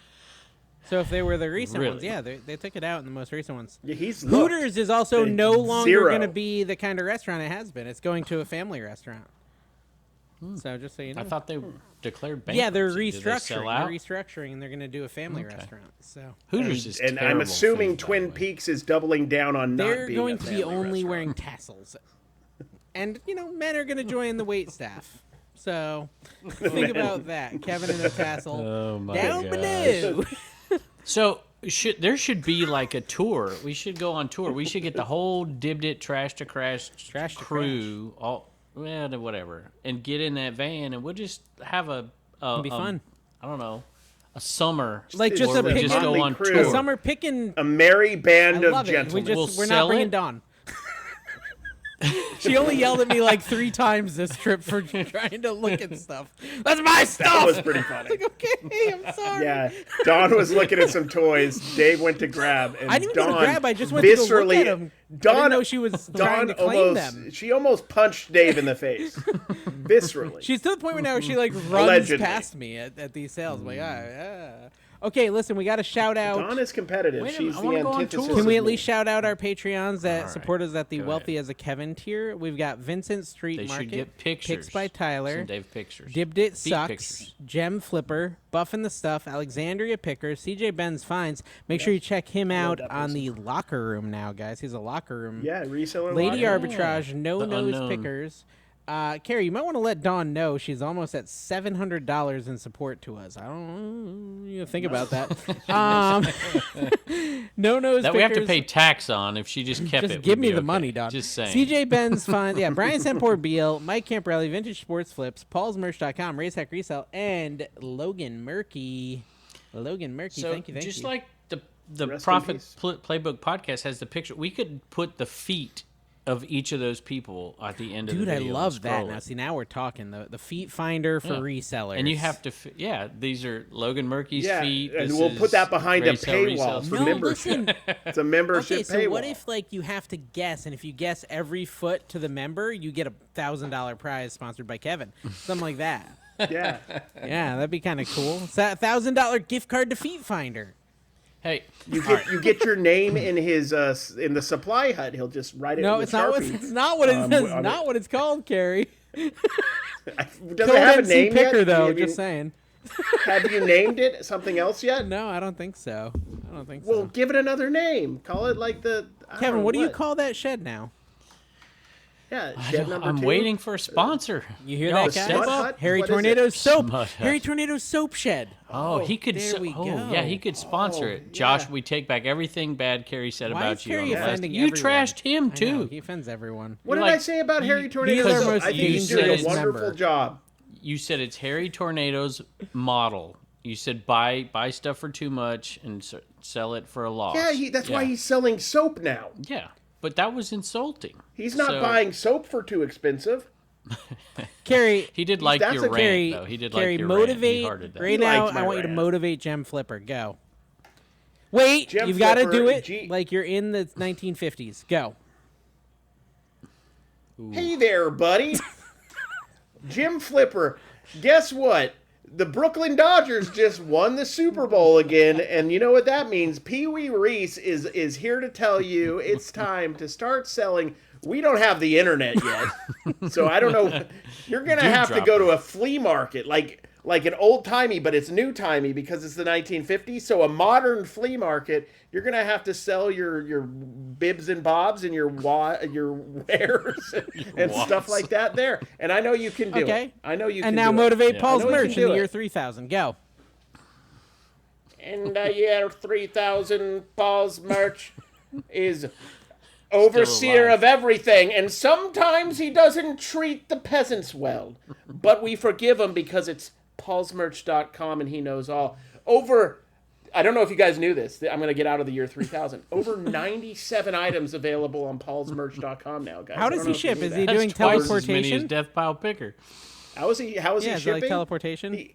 So if they were the recent ones, Really? yeah, they took it out in the most recent ones. Yeah, he's Hooters is also They- no longer zero. going to be the kind of restaurant it has been. It's going to a family restaurant. So just so you know. I thought they declared bankruptcy. Yeah, they're Did they restructuring. sell They're out? restructuring, and they're going to do a family restaurant. So Hooters is and I'm terrible assuming food, by the Twin way. Peaks is doubling down on not they're being going a to be family only restaurant. wearing tassels, and men are going to join the wait staff. So think about that, Kevin in a tassel. Oh my Down gosh. below. So there should be like a tour. We should go on tour. We should get the whole Dibdit Trash to Crash Trash to crew, whatever, and get in that van, and we'll just have a It'd be fun. I don't know, a summer Like just where a we pick- just go Motley on Crue. tour. A summer picking. A merry band I of love it. gentlemen. We're We'll not sell bringing it. Dawn. She only yelled at me like 3 times this trip for trying to look at stuff. That's my That stuff. was pretty funny. Like, okay, I'm sorry. Yeah, Dawn was looking at some toys. Dave went to grab, and I didn't Dawn go to grab. I just went to go look viscerally. at them. I Dawn, didn't know she was trying to claim them. She almost punched Dave in the face, viscerally. She's to the point where now she like runs Allegedly. past me at these sales. I'm like, okay, listen, we got to shout out. Dawn is competitive. Wait a She's minute, I the wanna go on antithesis. tour. Can we of at me. least shout out our Patreons that All right. support us at the Go Wealthy ahead. as a Kevin tier? We've got Vincent Street They Market, should get pictures. Picks by Tyler, Some Dave pictures. Dibdit Feet Sucks, pictures. Gem Flipper, Buffin' the Stuff, Alexandria Picker, CJ Benz Finds. Make sure you check him out that on the locker room now, guys. He's a locker room. Yeah, reseller. Lady locker. Arbitrage, No The Nose unknown. Pickers. Carrie, you might want to let Dawn know she's almost at $700 in support to us. I don't know. You think about that. No Nose That Pickers. we have to pay tax on if she just kept it. Just give we'd me be the okay. money, Don. Just saying. CJ Benz Fund, yeah, Brian Sempor Beal, Mike Camparelli, Vintage Sports Flips, PaulsMerch.com, Racehack Resell, and Logan Murky. Logan Murky, So thank you. just like the Rest in Profit peace. Playbook podcast has the picture, we could put the feet of each of those people at the end of Dude, the I video. and love that. scroll Now, it. see, now we're talking. The feet finder for Yeah. resellers. And you have to, these are Logan Murky's Yeah, feet. and this we'll put is that behind a Resell, paywall for No, membership. listen. It's a membership Okay, so paywall. what if like you have to guess, and if you guess every foot to the member, you get a $1,000 prize sponsored by Kevin, something like that. Yeah, Yeah, that'd be kind of cool. It's that $1,000 gift card to Feet Finder. Hey, you get your name in his in the supply hut. He'll just write it. No, with it's not. Sharpie. It's not what it is. on Not it. what it's called, Carrie. Does Cold it have a MC name Picker, yet? though. Have you- Just saying. Have you named it something else yet? No, I don't think so. I don't think Well, so. give it another name. Call it like the I don't Kevin, know what do you call that shed now? Yeah, shed number I'm 2. waiting for a sponsor. You hear Y'all that, step guys? Smut up. Hut? Harry What is it? Tornado's soap. Smut Hut. Harry Tornado's soap shed. Oh, he could. there we go. Yeah, he could sponsor it. Josh, we take back everything bad Carrie said Why about is you. Carrie on the last- offending You everyone? trashed him I know, too. he offends everyone. What did Like, I say about Harry Tornado? he's our most I think he's doing dangerous a wonderful member. job. You said it's Harry Tornado's model. You said buy stuff for too much and sell it for a loss. Yeah, that's why he's selling soap now. Yeah, but that was insulting. He's not So- buying soap for too expensive. Carrie, He did like That's your a rant, Carrie, though. He did Carrie, like your motivate rant. He hearted that. right He now. liked my I want you to rant. motivate Gem Flipper. Go. Wait, Gem you've got to Flipper, do it G- like you're in the 1950s. Go. Hey there, buddy. Jim Flipper. Guess what? the Brooklyn Dodgers just won the Super Bowl again, and you know what that means? Pee Wee Reese is here to tell you it's time to start selling. We don't have the internet yet, so I don't know. You're gonna have to go to a flea market, like an old timey, but it's new timey because it's the 1950s. So a modern flea market. You're gonna have to sell your bibs and bobs and your wares and stuff like that there. And I know you can do it. I know you can. And now do motivate it. Paul's merch in the year 3000. Go. In the year 3000, Paul's merch is overseer of everything, and sometimes he doesn't treat the peasants well. But we forgive him because it's paulsmerch.com and he knows all. I don't know if you guys knew this. I'm going to get out of the year 3000. Over 97 items available on paulsmerch.com now, guys. How does he ship? Is he That's doing twice teleportation? as many as Death Pile Picker. How is he shipping? Like teleportation?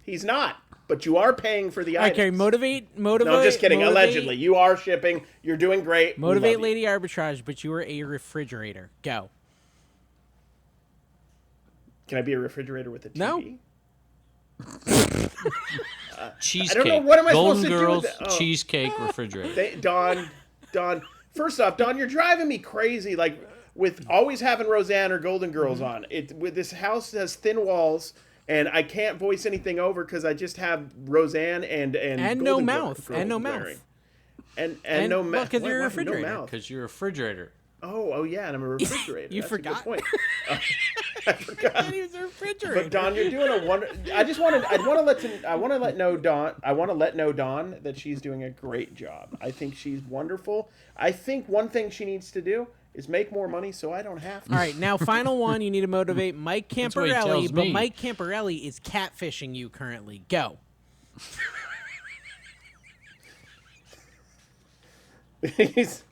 He's not. But you are paying for the items. Okay, motivate. No, just kidding. Allegedly. You are shipping. You're doing great. Motivate Lady Arbitrage, but you are a refrigerator. Go. Can I be a refrigerator with a TV? No. Cheesecake. I don't know. What am I Golden supposed Girls to do with cheesecake refrigerator. Don. First off, Don, you're driving me crazy. Like with always having Roseanne or Golden Girls on. This house has thin walls, and I can't voice anything over because I just have Roseanne and no Golden mouth Girls and no blaring. mouth and no mouth because you're a No refrigerator. mouth. Because you're a refrigerator. Oh yeah, and I'm a refrigerator. You That's forgot? A good point. I forgot. He was a refrigerator. But Dawn, you're doing a wonder. I want to let know Dawn that she's doing a great job. I think she's wonderful. I think one thing she needs to do is make more money so I don't have to. All right, now final one. You need to motivate Mike That's what he Camparelli, tells but me. Mike Camparelli is catfishing you currently. Go. This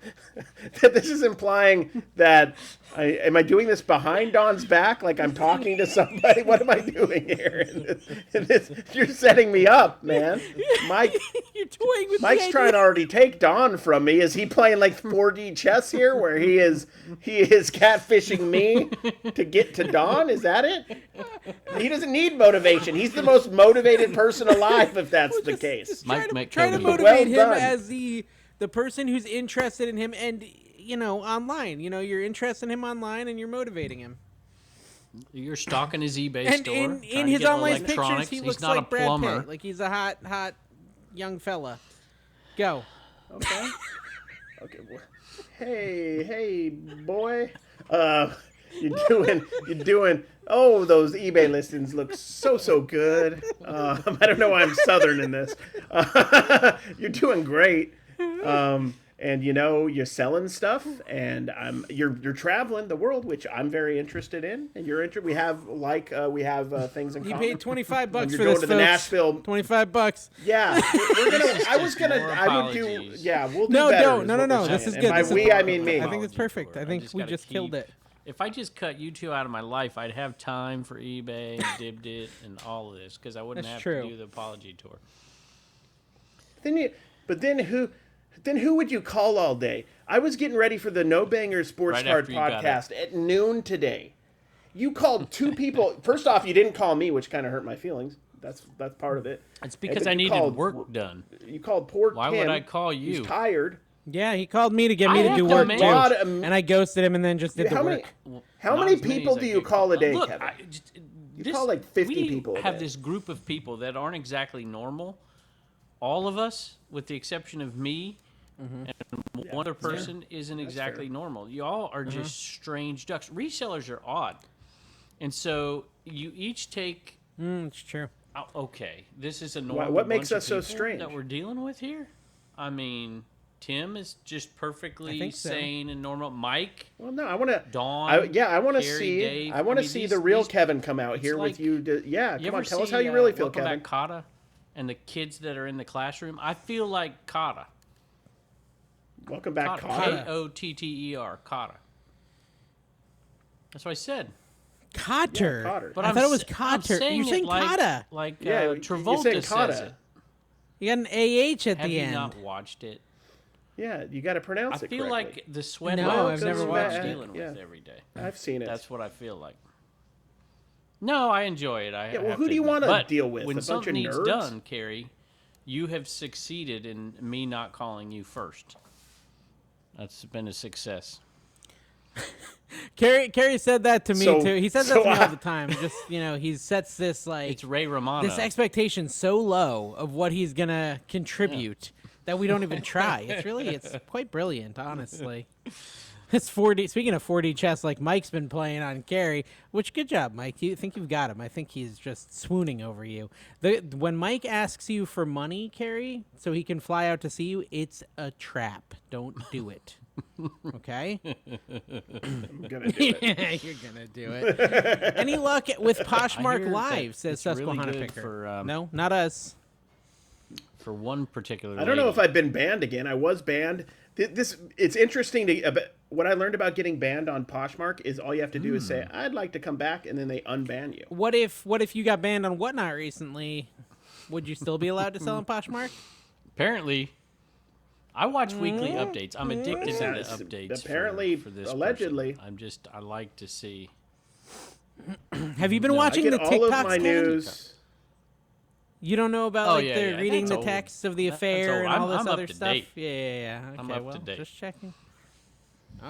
is implying that am I doing this behind Dawn's back? Like I'm talking to somebody? What am I doing here? You're setting me up, man. Mike, You're toying with Mike's the trying to idea. already take Dawn from me. Is he playing like 4D chess here, where he is catfishing me to get to Dawn? Is that it? He doesn't need motivation. He's the most motivated person alive, if that's the case. Mike might Try kill to me. motivate Well him done. as the person who's interested in him and, online. You're interested in him online and you're motivating him. You're stalking his eBay And store. in trying to his get online pictures, electronics. he He's looks not like a Brad plumber. Pitt. Like he's a hot young fella. Go. Okay. Okay. Hey, boy. You're doing. Oh, those eBay listings look so good. I don't know why I'm Southern in this. You're doing great. And you're selling stuff, and you're traveling the world, which I'm very interested in. And we have things in He common. paid $25 You're for going this, to the folks. Nashville. $25. Yeah, we're gonna. I would do. apologies. Yeah, we'll do No, better. don't. is No, what no, we're no. This saying. is And good. by This is we, good. I mean me. I think it's perfect. tour. I think we gotta just killed keep- it. If I just cut you two out of my life, I'd have time for eBay and Dibdit and all of this because I wouldn't That's have true. to do the apology tour. Then who would you call all day? I was getting ready for the No Banger Sports Right Card after you got podcast at noon today. You called two people. First off, you didn't call me, which kind of hurt my feelings. That's part of it. It's because But I you needed called- work done. You called poor Why Tim. would I call you? He's tired. Yeah, he called me to get me I to have do to work make- too. God, And I ghosted him and then just did the how work. many? How Not many as many people as I do you get call a day, Look, Kevin? this, call like 50 we people a have day. this group of people that aren't exactly normal. All of us, with the exception of me, and one other person isn't exactly normal. Y'all are just strange ducks. Resellers are odd. And so you each take... It's true. okay, this is a normal what makes bunch us of so people strange? that we're dealing with here? I mean, Tim is just I perfectly think so. sane and normal. Mike... Well, no, I want to. Dawn, I want to Carrie, see. Dave. I want to mean, see these- the real these- Kevin come out here like- with you. Yeah, You come on, ever tell us see, how you really feel, Welcome Kevin. Back, Kata, and the kids that are in the classroom? I feel like Kata. Welcome back, Kata. Connor. K-O-T-T-E-R. Kata. That's what I said. Cotter. Yeah, Cotter. But I I'm thought it was sa- I'm Cotter. saying You're saying it like, Kata. Like Yeah, you're Travolta saying says Kata. it. You got an AH at Have the you end. not watched it? Yeah, you got to pronounce I it feel correctly. like the sweat No, lodge I've never is what I'm watched it. dealing with Yeah. every day. I've seen it. That's what I feel like. No, I enjoy it. I Yeah, well, have who do you admit. want to But deal with? when A bunch of something needs nerds? done, Carrie, you have succeeded in me not calling you first. That's been a success. Carrie said that to me So- too. He says that so to me I- all the time. Just he sets this It's Ray Romano. this expectation so low of what he's gonna contribute that we don't even try. It's quite brilliant, honestly. It's 4D. Speaking of 4D chess, like Mike's been playing on Carrie, which good job, Mike. You think you've got him? I think he's just swooning over you. When Mike asks you for money, Carrie, so he can fly out to see you, it's a trap. Don't do it. Okay? I'm gonna do it. You're gonna do it. Any luck with Poshmark hear Live? that Says it's really Susquehanna good Picker. for, No, not us. For one particular I don't know lady. if I've been banned again. I was banned. It's interesting to what I learned about getting banned on Poshmark is all you have to do is say I'd like to come back, and then they unban you. What if you got banned on Whatnot recently? Would you still be allowed to sell on Poshmark? Apparently, I watch weekly updates. I'm addicted to the Sounds- updates. apparently, for this allegedly. person. I like to see. Have you been No, I I watching get the all TikToks? of my Kevin? news. You don't know about Oh, like yeah, they're yeah, reading that's the old. text of the That's affair old. and all this I'm up other to stuff? date. Yeah. Okay, I'm up well, to date. just checking.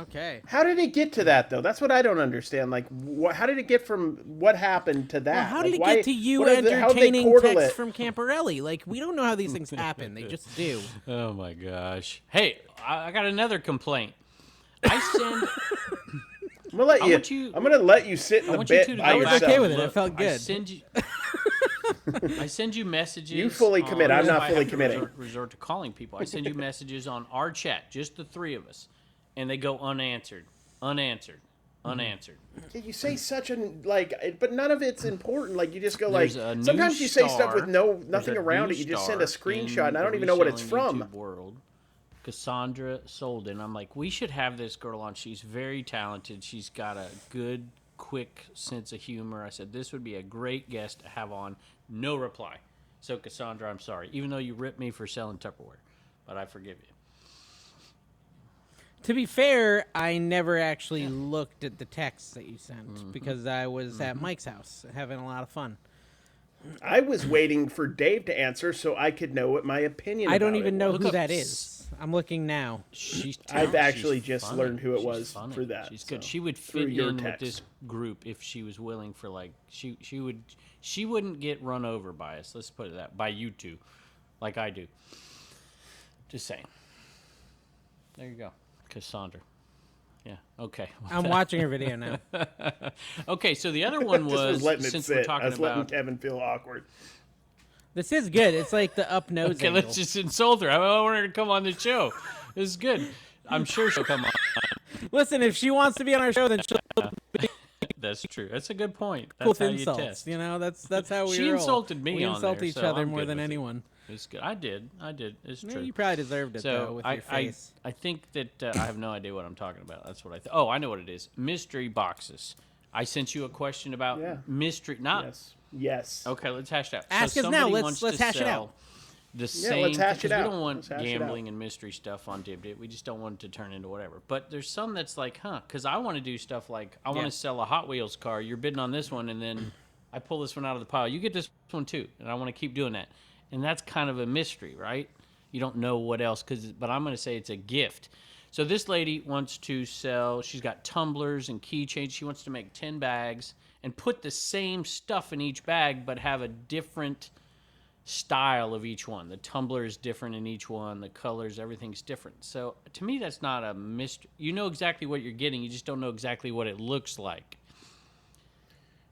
Okay. How did it get to that though? That's what I don't understand. Like, how did it get from what happened to that? Well, how did Like, it why- get to you what are the- how'd they entertaining chordle texts it? from Camparelli? Like, we don't know how these things happen. They just do. Oh my gosh! Hey, I got another complaint. I send. I'm gonna let I you. want you- I'm gonna let you sit in I the want you bit two to by go was back yourself. okay with it. and It felt I good. send you. I send you messages. You fully commit. on- I'm not I fully have to committing. Resort to calling people. I send you messages on our chat, just the three of us, and they go unanswered, unanswered, unanswered. Yeah, you say such an but none of it's important. Like you just go There's like. a new Sometimes you say stuff with star- nothing there's a around new it. You just send a star screenshot, and I in don't the even know what it's reselling from. YouTube world. Cassandra Solden. I'm like, we should have this girl on. She's very talented. She's got a good, quick sense of humor. I said this would be a great guest to have on. No reply. So Cassandra, I'm sorry. Even though you ripped me for selling Tupperware, but I forgive you. To be fair, I never actually looked at the texts that you sent because I was at Mike's house having a lot of fun. I was waiting for Dave to answer so I could know what my opinion. I don't about even it know was. Look who up that is. I'm looking now. She's I've talented. actually She's just funny. learned who it She's was funny. through that, She's good. so, She would through fit your in with text. this group if she was willing for like she wouldn't get run over by us. Let's put it that by you two, like I do. Just saying. There you go, Cassandra. Yeah. Okay. I'm watching her video now. Okay. So the other one Just was was letting it since sit. we're I talking was letting about. Kevin feel awkward. This is good. It's like the up nose Okay, angle. let's just insult her. I want her to come on the show. This is good. I'm sure she'll come on. Listen, if she wants to be on our show, then she'll That's true. That's a good point. cool That's with how you insults. test. You know, that's how we She roll. insulted me We on insult there, each so other I'm more good than with it. anyone. It's good. I did. It's Yeah, true. you probably deserved it though So with your face. I think that I have no idea what I'm talking about. That's what I thought. Oh, I know what it is. Mystery boxes. I sent you a question about Yeah. mystery. Not Yes. okay. Let's hash it out. Ask so us now. somebody let's wants to hash it sell out. The same. let's hash it because out. We don't want Let's hash it gambling and mystery stuff on Dibdit. We just don't want it to turn into whatever. But there's some that's like, because I want to do stuff like I want Yeah. to sell a Hot Wheels car. You're bidding on this one, and then I pull this one out of the pile. You get this one too, and I want to keep doing that. And that's kind of a mystery, right? You don't know what else, but I'm going to say it's a gift. So this lady wants to sell, she's got tumblers and keychains. She wants to make 10 bags and put the same stuff in each bag, but have a different style of each one. The tumbler is different in each one. The colors, everything's different. So to me, that's not a mystery. You know exactly what you're getting. You just don't know exactly what it looks like.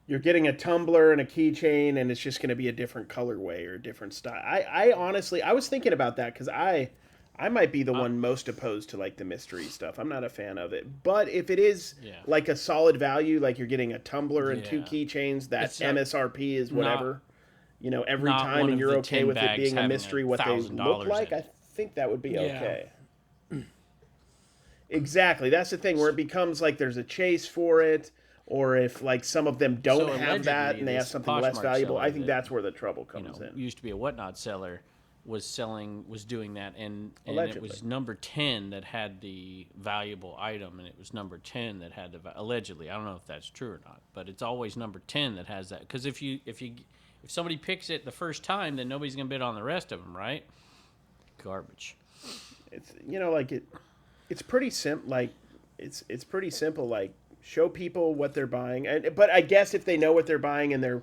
You're getting a tumbler and a keychain, and it's just going to be a different colorway or a different style. I honestly, I was thinking about that because I might be the one most opposed to like the mystery stuff. I'm not a fan of it. But if it is like a solid value, like you're getting a tumbler and two keychains, that It's MSRP is whatever, every not time, one and of you're the okay 10 with it bags being a having mystery what they look $1,000 like, in I it. think that would be Yeah. okay. Exactly. That's the thing where it becomes like there's a chase for it. Or if like some of them don't So have that allegedly, and they have this something less Poshmark valuable, I seller think that, that's where the trouble comes in. Used to be a Whatnot seller, was doing that, and it Allegedly. was number 10 that had the valuable item, and it was number 10 that had allegedly. I don't know if that's true or not, but it's always number 10 that has that. Because if somebody picks it the first time, then nobody's gonna bid on the rest of them, right? Garbage. It's it's pretty simple. Like it's pretty simple. Like show people what they're buying, but I guess if they know what they're buying and they're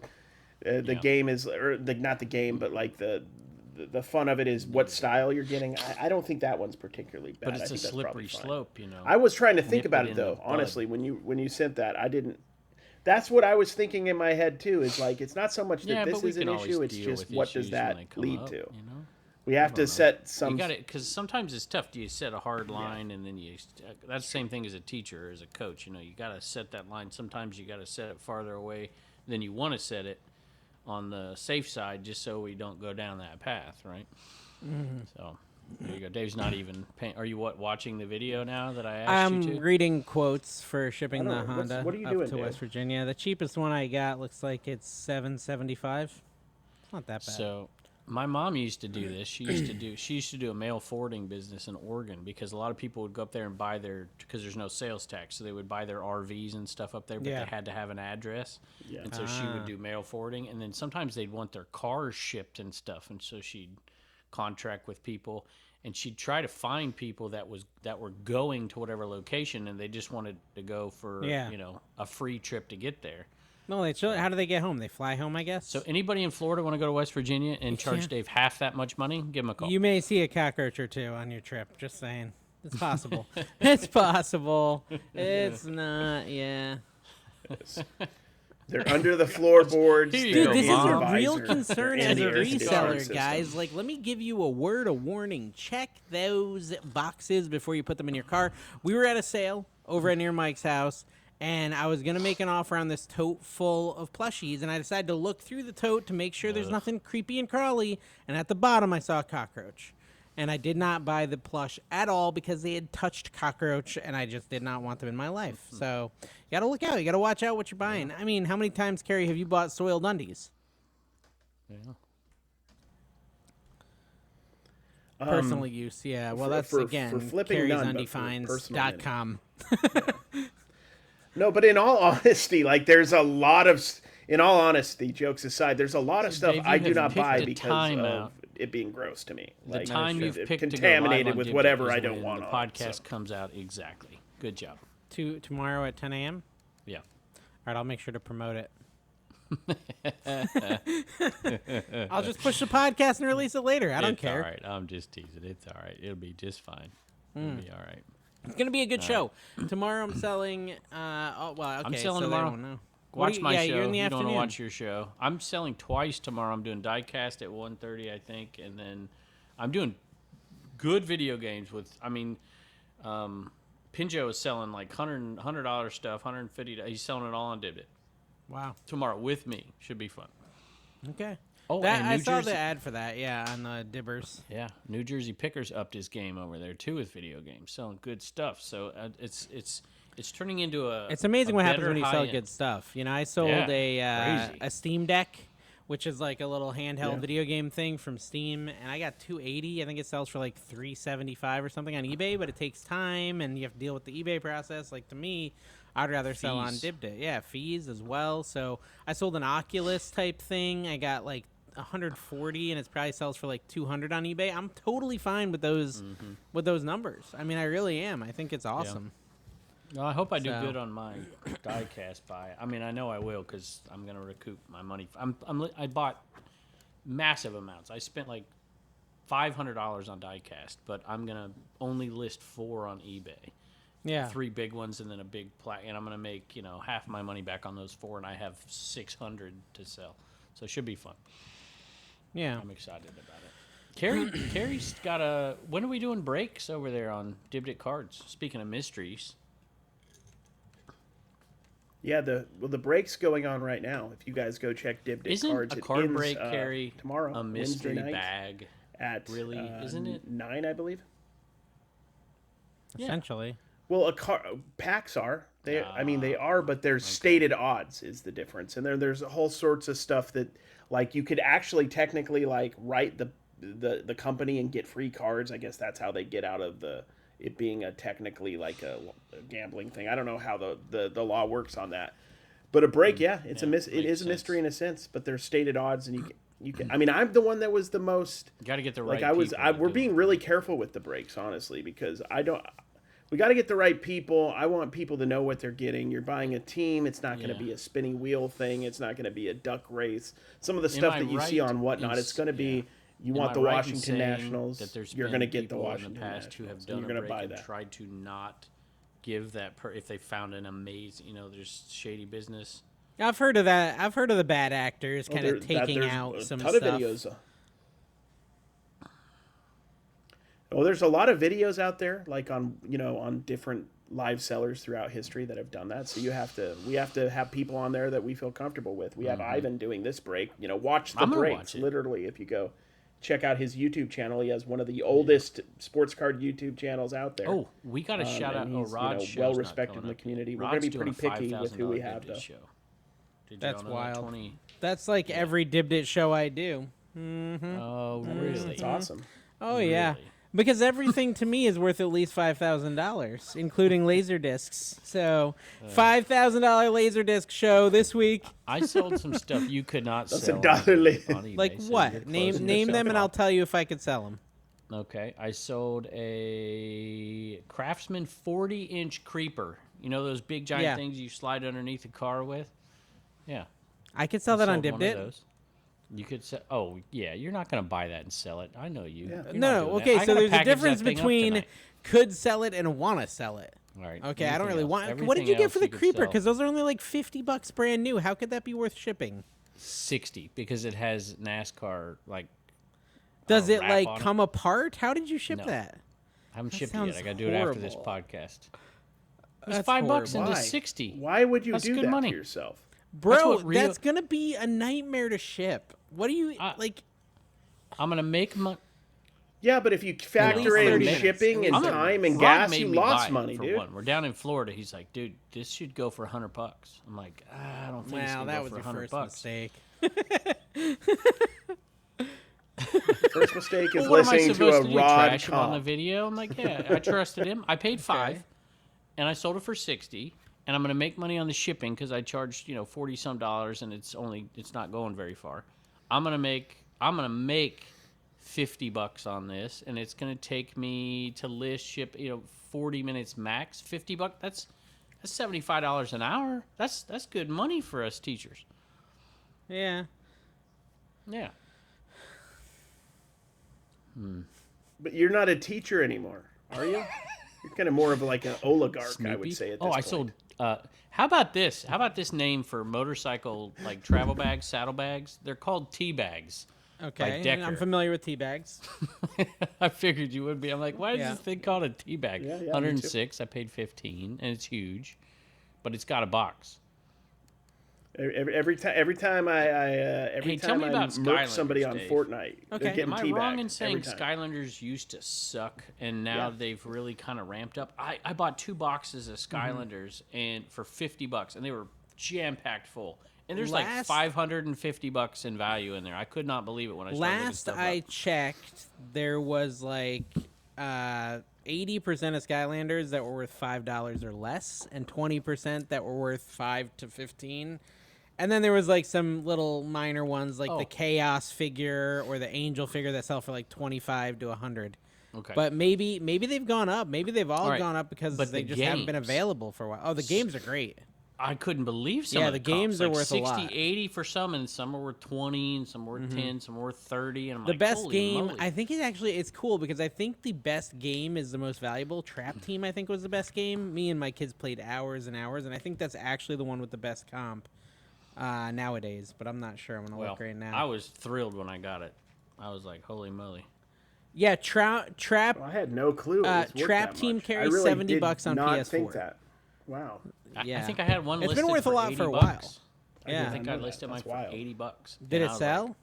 the game is, or not the game, but like the fun of it is what style you're getting. I don't think that one's particularly bad. But it's I a think that's slippery probably fine. slope, you know. I was trying to think Nip about it it in though. the bud. Honestly, when you sent that, I didn't. That's what I was thinking in my head too. Is like it's not so much that but this we is an can always issue. It's deal just with what issues does that when they come lead up, to? You know? We have to set some. You got it, because sometimes it's tough. Do you set a hard line, and then that's the same thing as a teacher or as a coach. You know, you got to set that line. Sometimes you got to set it farther away than you want to set it on the safe side, just so we don't go down that path, right? So there you go. Dave's not even paying. Are you watching the video now that I asked you to? I'm reading quotes for shipping the I don't know. Honda What are you up doing, to Dave? West Virginia. The cheapest one I got looks like it's $775. It's not that bad. So my mom used to do this. She used to do a mail forwarding business in Oregon, because a lot of people would go up there and buy because there's no sales tax, so they would buy their RVs and stuff up there, but Yeah. they had to have an address. Yeah. And so she would do mail forwarding, and then sometimes they'd want their cars shipped and stuff, and so she'd contract with people, and she'd try to find people that were going to whatever location, and they just wanted to go for a free trip to get there. No, how do they get home? They fly home, I guess. So anybody in Florida want to go to West Virginia and charge Yeah. Dave half that much money? Give him a call. You may see a cockroach or two on your trip. Just saying. It's possible. It's possible. It's not. Yeah. They're under the floorboards. Here you they're go, Dude, this in is the a real visor, concern they're in as a the air conditioning reseller, system. guys. Like, let me give you a word of warning. Check those boxes before you put them in your car. We were at a sale over near Mike's house, and I was going to make an offer on this tote full of plushies, and I decided to look through the tote to make sure there's nothing creepy and crawly, and at the bottom I saw a cockroach. And I did not buy the plush at all because they had touched cockroach, and I just did not want them in my life. So you got to look out. You got to watch out what you're buying. I mean, how many times, Carrie, have you bought soiled undies? Yeah. Personal use, yeah. Well, that's, for again, flipping none, but for Carrie'sUndyFinds.com. No, but in all honesty, like there's a lot of. In all honesty, jokes aside, there's a lot of stuff Dave, I you do have not picked buy the because time of out. it being gross to me. The Like, time you've it's picked contaminated to go live with on whatever Dibdit I is don't when want the on it, podcast so. comes out. Exactly. Good job. Tomorrow at 10 a.m.? Yeah. All right, I'll make sure to promote it. I'll just push the podcast and release it later. I don't care. All right. I'm just teasing. It's all right. It'll be just fine. It'll be all right. It's going to be a good show. Tomorrow I'm selling... okay, I'm selling so they tomorrow. won't know. Watch my show. You're in the you afternoon. don't want to watch your show. I'm selling twice tomorrow. I'm doing diecast at 1:30, I think, and then I'm doing good video games with. I mean, Pinjo is selling like $100 stuff, $150. He's selling it all on Dibdit Wow. tomorrow with me. Should be fun. Okay. Oh, That, and I New saw Jersey. the ad for that, on Dibbers. Yeah, New Jersey Pickers upped his game over there too with video games, selling good stuff. So it's turning into a. It's amazing a what happens better when you sell high-end. good stuff. You know, I sold crazy. a Steam Deck, which is like a little handheld video game thing from Steam, and I got $280. I think it sells for like $375 or something on eBay, but it takes time and you have to deal with the eBay process. Like, to me, I'd rather sell on Fees. Dibdit. Yeah, fees as well. So I sold an Oculus type thing. I got like 140, and it probably sells for like 200 on eBay. I'm totally fine with those numbers. I mean, I really am. I think it's awesome. No, I hope I do So- good on my diecast buy. I mean, I know I will because I'm gonna recoup my money. I bought massive amounts. I spent like $500 on diecast, but I'm gonna only list 4 on eBay. Yeah. 3 big ones and then a big and I'm gonna make half my money back on those 4, and I have 600 to sell, so it should be fun. Yeah. I'm excited about it. Carrie's got a. When are we doing breaks over there on Dibdit Cards? Speaking of mysteries. Yeah, the break's going on right now. If you guys go check Dibdit Isn't Cards, a it card ends, break, Carrie, tomorrow, a mystery Wednesday night bag? at Really, isn't it? 9, I believe. Yeah. Essentially. Well, packs are. They are, but there's stated odds is the difference, and there's whole sorts of stuff that, like, you could actually technically like write the company and get free cards. I guess that's how they get out of it being technically like a gambling thing. I don't know how the law works on that. But a break, it is a mystery in a sense, but there's stated odds, and you can. I mean, I'm the one that was the most. You got to get the right. We're being really careful with the breaks, honestly, because we got to get the right people. I want people to know what they're getting. You're buying a team. It's not going to be a spinning wheel thing. It's not going to be a duck race. Some of the stuff that you see on Whatnot, it's going to be. You want the Washington Nationals. You're going to get the Washington Nationals. Who have done you're going to buy that. Tried to not give that if they found an amazing, there's shady business. I've heard of that. I've heard of the bad actors kind of taking out some stuff. Videos. Well, there's a lot of videos out there, like on different live sellers throughout history that have done that. So we have to have people on there that we feel comfortable with. We have Ivan doing this break. Watch the breaks. Literally, if you go check out his YouTube channel, he has one of the oldest sports card YouTube channels out there. Oh, we got a shout out. Rod's well respected in the community. We're going to be pretty picky with who we have, though. That's wild. That's like every Dibdit show I do. Mm-hmm. Oh, really? That's awesome. Oh, yeah. Because everything to me is worth at least $5,000, including laser discs. So, $5,000 Laserdisc show this week. I sold some stuff you could not sell. That's $1. On eBay, like what? Name them, and I'll tell you if I could sell them. Okay, I sold a Craftsman 40-inch creeper. You know those big giant things you slide underneath a car with? Yeah. I could sell that on Dibdit. You could say, "Oh, yeah, you're not going to buy that and sell it." I know you. Yeah. No, okay, so there's a difference between could sell it and want to sell it. All right. Okay, I don't really want. What did you get for the creeper? Because those are only like $50 brand new. How could that be worth shipping? 60 because it has NASCAR like. Does it like come apart? How did you ship that? I haven't shipped it yet. I got to do it after this podcast. It's That's $5 horrible. into 60. Why would you That's do good that money. to yourself? Bro, that's going to be a nightmare to ship. What do you, like... I'm going to make money. Yeah, but if you factor in shipping and time and gas, you lost money, dude. We're down in Florida. He's like, dude, this should go for $100. I'm like, I don't think it's going to go for $100. That was your first mistake. First mistake is listening to a Rod trash him on the video. I'm like, yeah, I trusted him. I paid $5, and I sold it for $60. And I'm going to make money on the shipping because I charged, $40-some, and it's not going very far. I'm going to make $50 on this, and it's going to take me to list ship, 40 minutes max. $50. That's $75 an hour. That's good money for us teachers. Yeah. Yeah. But you're not a teacher anymore, are you? You're kind of more of like an oligarch, Snoopy? I would say. At this I point. sold. How about this? How about this name for motorcycle like travel bags, saddle bags? They're called tea bags. Okay, I'm familiar with tea bags. I figured you would be. I'm like, why is this thing called a tea bag? Yeah, 106. I paid 15, and it's huge, but it's got a box. Every time I murk somebody on Fortnite, okay. Am I wrong in saying Skylanders used to suck and now they've really kind of ramped up? I bought 2 boxes of Skylanders and for $50, and they were jam packed full. And there's like $550 in value in there. I could not believe it when I started looking stuff up. Checked, there was like 80% of Skylanders that were worth $5 or less, and 20% that were worth $5 to $15. And then there was like some little minor ones like the Chaos figure or the Angel figure that sell for like $25 to $100. Okay. But maybe they've gone up. Maybe they've all gone up because they just haven't been available for a while. Oh, the games are great. I couldn't believe some of the games are like worth 60, a lot. 80 for some, and some are worth 20, and some were worth 10, some were worth 30. And I'm the like, best holy game, moly. I think it's cool because I think the best game is the most valuable. Trap Team, I think, was the best game. Me and my kids played hours and hours, and I think that's actually the one with the best comp nowadays. But I'm not sure. I'm gonna look right now. I was thrilled when I got it. I was like, holy moly. Yeah, Trap. Well, I had no clue. Trap Team carries $70 on PS4. Think that. Wow. I think I had one listed. It's been worth a lot for a while. I think I listed mine for $80. Did it sell? Like,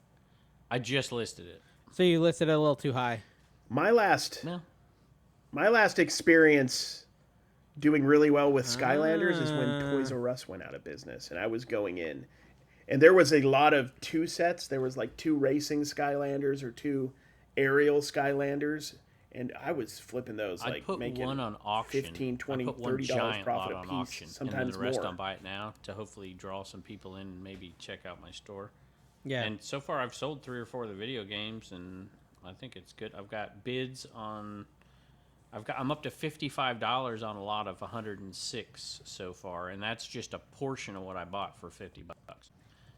I just listed it. So you listed it a little too high. My last experience doing really well with Skylanders is when Toys R Us went out of business, and I was going in, and there was a lot of 2 sets. There was like 2 racing Skylanders or 2 aerial Skylanders, and I was flipping those, I like put making one on auction. 15, 20, I put one $30 giant profit lot a on piece, auction, and then sometimes the rest more. on Buy It Now to hopefully draw some people in and maybe check out my store. Yeah. And so far, I've sold 3 or 4 of the video games, and I think it's good. I've got bids on. I'm up to $55 on a lot of 106 so far, and that's just a portion of what I bought for $50.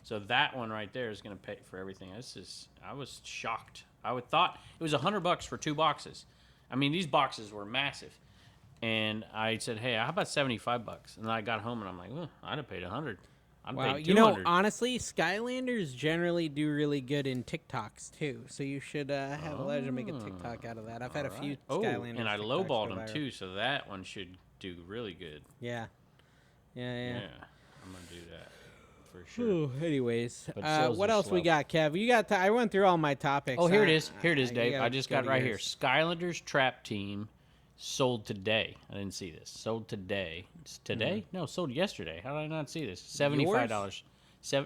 So that one right there is going to pay for everything. I was shocked. I would thought it was $100 for 2 boxes. I mean, these boxes were massive, and I said, "Hey, how about $75?" And then I got home and I'm like, I'd have paid 100. I'd Wow, paid you know, 200. honestly, Skylanders generally do really good in TikToks too. So you should have a leisure to make a TikTok out of that. I've had a few Skylanders. And I TikToks lowballed go them viral. too, so that one should do really good. Yeah, yeah. Yeah, I'm gonna do that for sure. Ooh, anyways, But sales what are else we slow. got, Kev? You got? I went through all my topics. Oh, here it is. Here it is, you Dave. gotta I just go got to right here. yours. Skylanders Trap Team sold today. I didn't see this. Sold today. It's today? No, sold yesterday. How did I not see this? $75.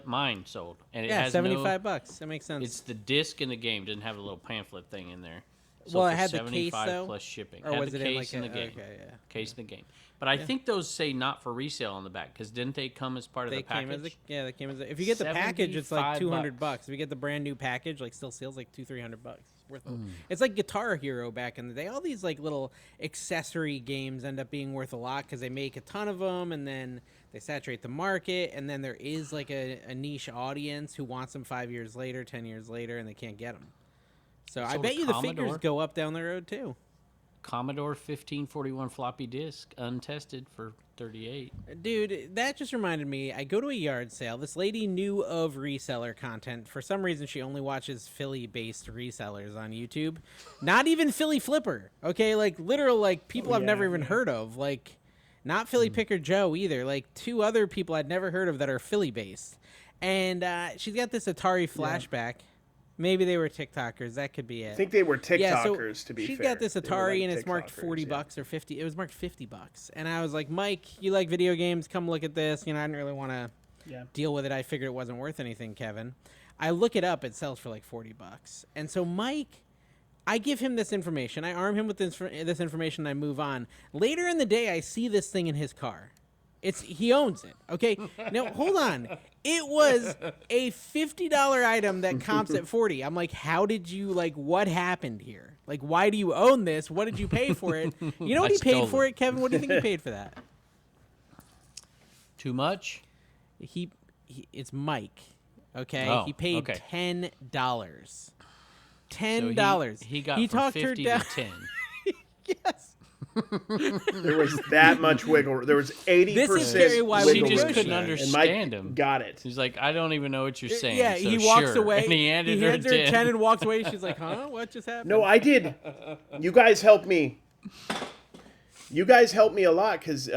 Mine sold, and it Yeah, has $75. That makes sense. It's the disc in the game. Doesn't have a little pamphlet thing in there. Well, Sold it for had the case, 75 though? plus shipping. Or Had was the it in, case like, in the a- game. okay, yeah. Case in the game. But I think those say not for resale on the back because didn't they come as part of They the package? came as they came as if you get the package, it's like $75. $200. If you get the brand new package, like still seals like $200-300. It's worth it. It's like Guitar Hero back in the day. All these like little accessory games end up being worth a lot because they make a ton of them and then they saturate the market. And then there is like a niche audience who wants them 5 years later, 10 years later, and they can't get them. So I Sold bet a you the figures Commodore. go up down the road too. Commodore 1541 floppy disk, untested for 38. Dude, that just reminded me. I go to a yard sale. This lady knew of reseller content. For some reason, she only watches Philly-based resellers on YouTube. Not even Philly Flipper. Okay, like literal, like people I've never even heard of. Like, not Philly Picker Joe either. Like 2 other people I'd never heard of that are Philly-based. And she's got this Atari flashback. Maybe they were TikTokers. That could be it. I think they were TikTokers, Yeah, to be she's fair. got this They were, Atari like, and it's marked TikTokers, $40 or 50. It was marked $50, and I was like, Mike, you like video games? Come look at this. You know, I didn't really want to deal with it. I figured it wasn't worth anything, Kevin. I look it up. It sells for like $40, and so Mike, I give him this information. I arm him with this information. And I move on. Later in the day, I see this thing in his car. He owns it. Okay. Now hold on. It was a $50 item that comps at 40. I'm like, how did you what happened here? Like, why do you own this? What did you pay for it? You know what he paid for it, Kevin? What do you think he paid for that? Too much? It's Mike. Okay. Oh, he paid okay. $10. So he got from talked her 50 down. to 10. Yes. There was that much wiggle. There was 80% This is Carrie, why we She wiggle just room. couldn't And understand Mike him. got it. He's like, I don't even know what you're saying. Yeah, so he walks sure. away. And he handed her hands her 10. 10 and walks away. She's like, huh? What just happened? No, I did. You guys helped me. You guys helped me a lot because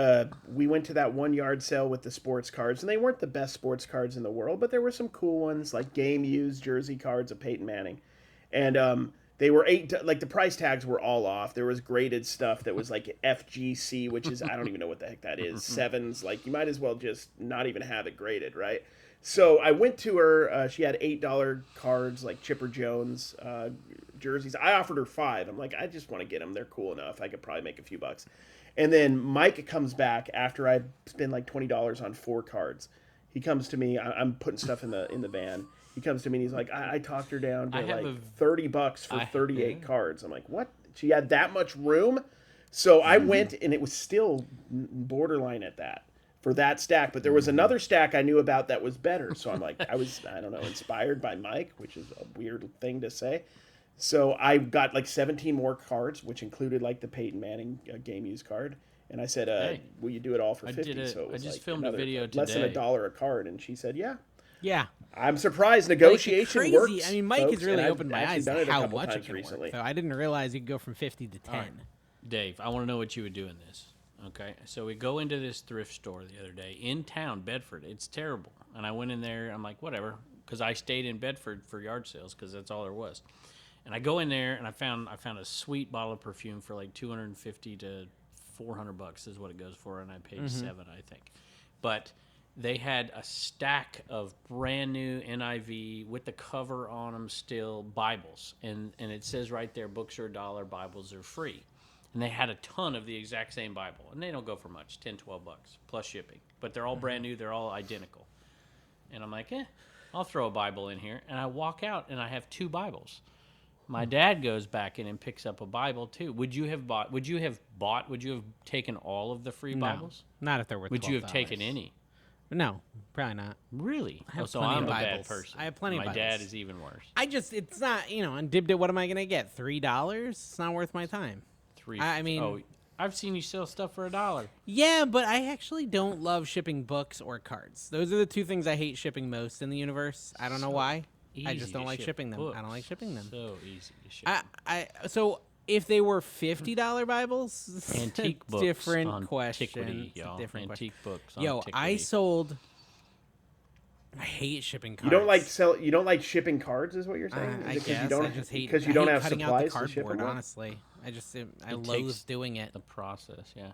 we went to that one yard sale with the sports cards, and they weren't the best sports cards in the world, but there were some cool ones like game used jersey cards of Peyton Manning, and they were the price tags were all off. There was graded stuff that was like FGC, which is I don't even know what the heck that is. Sevens, like you might as well just not even have it graded, right? So I went to her. She had $8 cards like Chipper Jones jerseys. I offered her $5. I'm like, I just want to get them. They're cool enough. I could probably make a few bucks. And then Mike comes back after I spend like $20 on 4 cards. He comes to me. I'm putting stuff in the van. He comes to me and he's like, I talked her down to like $30 for 38 cards. I'm like, what? She had that much room? So I went and it was still borderline at that for that stack. But there was another stack I knew about that was better. So I'm like, I don't know, inspired by Mike, which is a weird thing to say. So I got like 17 more cards, which included like the Peyton Manning game used card. And I said, Hey, will you do it all for I 50? did it. So it was I just like filmed a video less than today. $1 a card. And she said, yeah. Yeah. I'm surprised negotiation Crazy. works. I mean, Mike folks, has really and I've opened my actually eyes done to it a how couple much it times can recently. work. So I didn't realize you could go from 50 to 10. All right. Dave, I want to know what you would do in this. Okay, so we go into this thrift store the other day in town, Bedford. It's terrible. And I went in there. I'm like, whatever, because I stayed in Bedford for yard sales because that's all there was. And I go in there and I found a sweet bottle of perfume for like $250 to $400 is what it goes for, and I paid $7, I think. But they had a stack of brand new NIV with the cover on them still Bibles, and it says right there, books are $1, Bibles are free. And they had a ton of the exact same Bible, and they don't go for much, 10, 12 bucks plus shipping, but they're all brand new, they're all identical. And I'm like, I'll throw a Bible in here, and I walk out and I have 2 Bibles. My dad goes back in and picks up a Bible too. Would you have taken all of the free Bibles? Not if they're worth $12. Would you have taken any? No, probably not. Really? I have So plenty I'm of a bad Bibles. person. I have plenty of My Bibles. dad is even worse. It's not, on Dibdit, what am I going to get? $3? It's not worth my time. I mean, I've seen you sell stuff for $1. Yeah, but I actually don't love shipping books or cards. Those are the 2 things I hate shipping most in the universe. I don't know why. I just don't like shipping them. I don't like shipping them. So easy to ship. So if they were $50 Bibles, antique books, different on question. Tiquity, y'all. Different Antique question. books. On Yo, Tiquity. I hate shipping cards. You don't like shipping cards, is what you're saying? I Is it 'cause guess you don't, I just hate because you don't have cutting supplies out the to ship cardboard. them with? Honestly, I It loathe takes doing it. The process, yeah.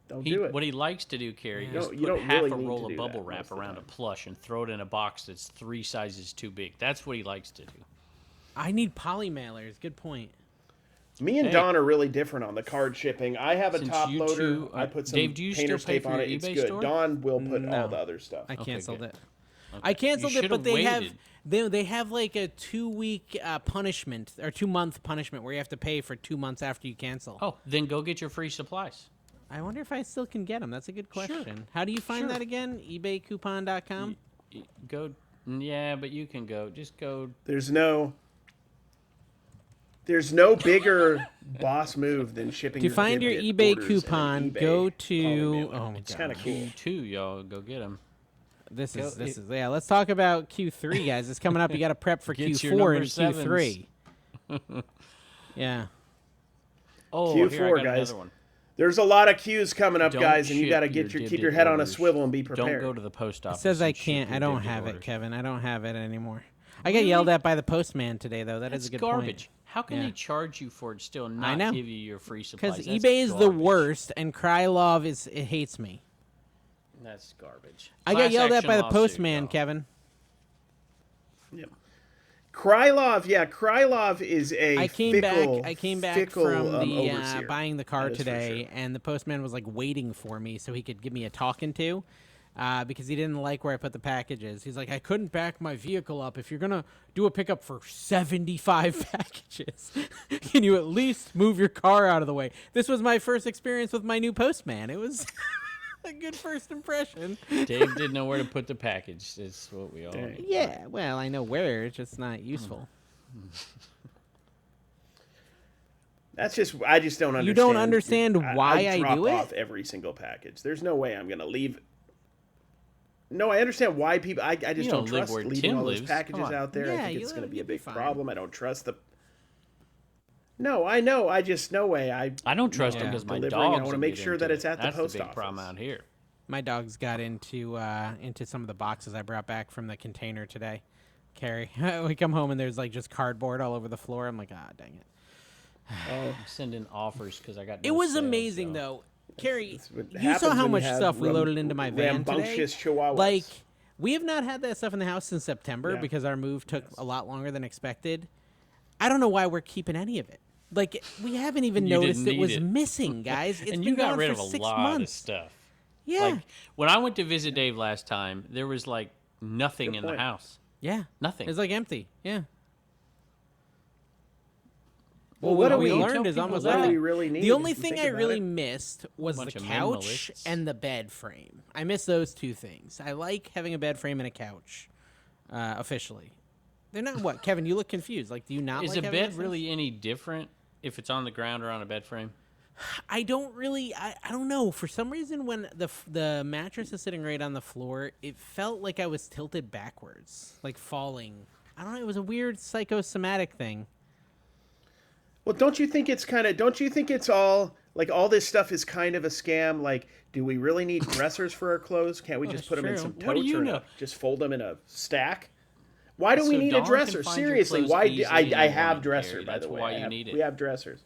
Don't do it. What he likes to do, Carrie, is You put don't half really a need roll to of do bubble that wrap most of the around a time. plush and throw it in a box that's 3 sizes too big. That's what he likes to do. I need poly mailers. Good point. Me and Don are really different on the card shipping. I have a Since top you loader. two- I put some Dave, do you still painter's pay tape for on your it. It's eBay good. store? Don will put No. all the other stuff. I canceled good. it. I canceled You it, but should've they have waited. they have like a 2-week punishment or 2-month punishment where you have to pay for 2 months after you cancel. Oh, then go get your free supplies. I wonder if I still can get them. That's a good Sure. question. How do you find Sure. that again? eBaycoupon.com? Go, yeah, but you can go. Just go. There's no bigger boss move than shipping. To find your Dibdit eBay orders and coupon, eBay go poly to. mailer. Oh my It's god, kind of cool. You too, y'all. Go get them. This is yeah. Let's talk about Q3, guys. It's coming up. You got to prep for Get your Q4 number and Q3. Yeah. Oh, Q4, here, I got guys. another one. There's a lot of queues coming up, Don't guys, and you got to ship keep Dibdit your head on a orders. swivel and be prepared. Don't go to the post It office. says I and ship can't. your I don't Dibdit have orders. it, Kevin. I don't have it anymore. I got yelled at by the postman today, though. That is That's a good garbage. point. How can Yeah. they charge you for it still and I not know. give you your free supplies? Because That's eBay is the garbage. worst, and Krylov it hates me. That's garbage. I got Class yelled at action by the lawsuit, postman, y'all. Kevin. Yep. Krylov is a I came back fickle, from the overseer. buying the car That is for today, sure. and the postman was like waiting for me so he could give me a talking to, because he didn't like where I put the packages. He's like, I couldn't back my vehicle up. If you're gonna do a pickup for 75 packages, can you at least move your car out of the way? This was my first experience with my new postman. It was a good first impression. Dave didn't know where to put the package. That's what we all Dang. need. Yeah, well, I know where. It's just not useful. That's just I just don't understand. You don't understand why I drop do it? off every single package. There's no way I'm gonna leave. No, I understand why people. I just don't don't live trust where leaving Tim all those lives. packages Come on. out there. Yeah, I think it's going to be a you'll be big fine. problem. I don't trust the. No, I know. I just no way. I don't trust Yeah. him because my Delivering, I dogs. wanna will make get sure into that it's it. at the That's post the big problem office. out here. My dogs got into some of the boxes I brought back from the container today. Carrie, we come home and there's like just cardboard all over the floor. I'm like, dang it. I'm sending offers because I got. It no was sales, amazing so. though. Carrie, That's what you happens saw how when you much have stuff we loaded into my van today. rambunctious chihuahuas. Like, we have not had that stuff in the house since September Yeah. because our move took a lot longer than expected. I don't know why we're keeping any of it. Like, we haven't even You noticed didn't it was need it. missing, guys. It's And been you got gone rid for of a 6 lot months. of stuff. Yeah. Like when I went to visit Dave last time, there was like nothing in the point. house. Yeah. Nothing. It's like empty. Yeah. Well, what do we we learned tell is people almost that? What do nothing. we really need? The only if you thing think I about really it? missed was the Bunch of couch minimalists. and the bed frame. I miss those two things. I like having a bed frame and a couch. Officially, they're not what Kevin. You look confused. Like, do you not? Is like a having bed those things? really any different if it's on the ground or on a bed frame? I don't really. I don't know. For some reason, when the mattress is sitting right on the floor, it felt like I was tilted backwards, like falling. I don't know. It was a weird psychosomatic thing. Well, don't you think it's kind of? Don't you think it's all like all this stuff is kind of a scam? Like, do we really need dressers for our clothes? Can't we just put them in true. some totes What do you or know? just fold them in a stack? Why do we So need a Dawn can dresser? find your Seriously, clothes why? easily in I the have morning, dresser, Carrie. by That's the way. why you need it. We have dressers.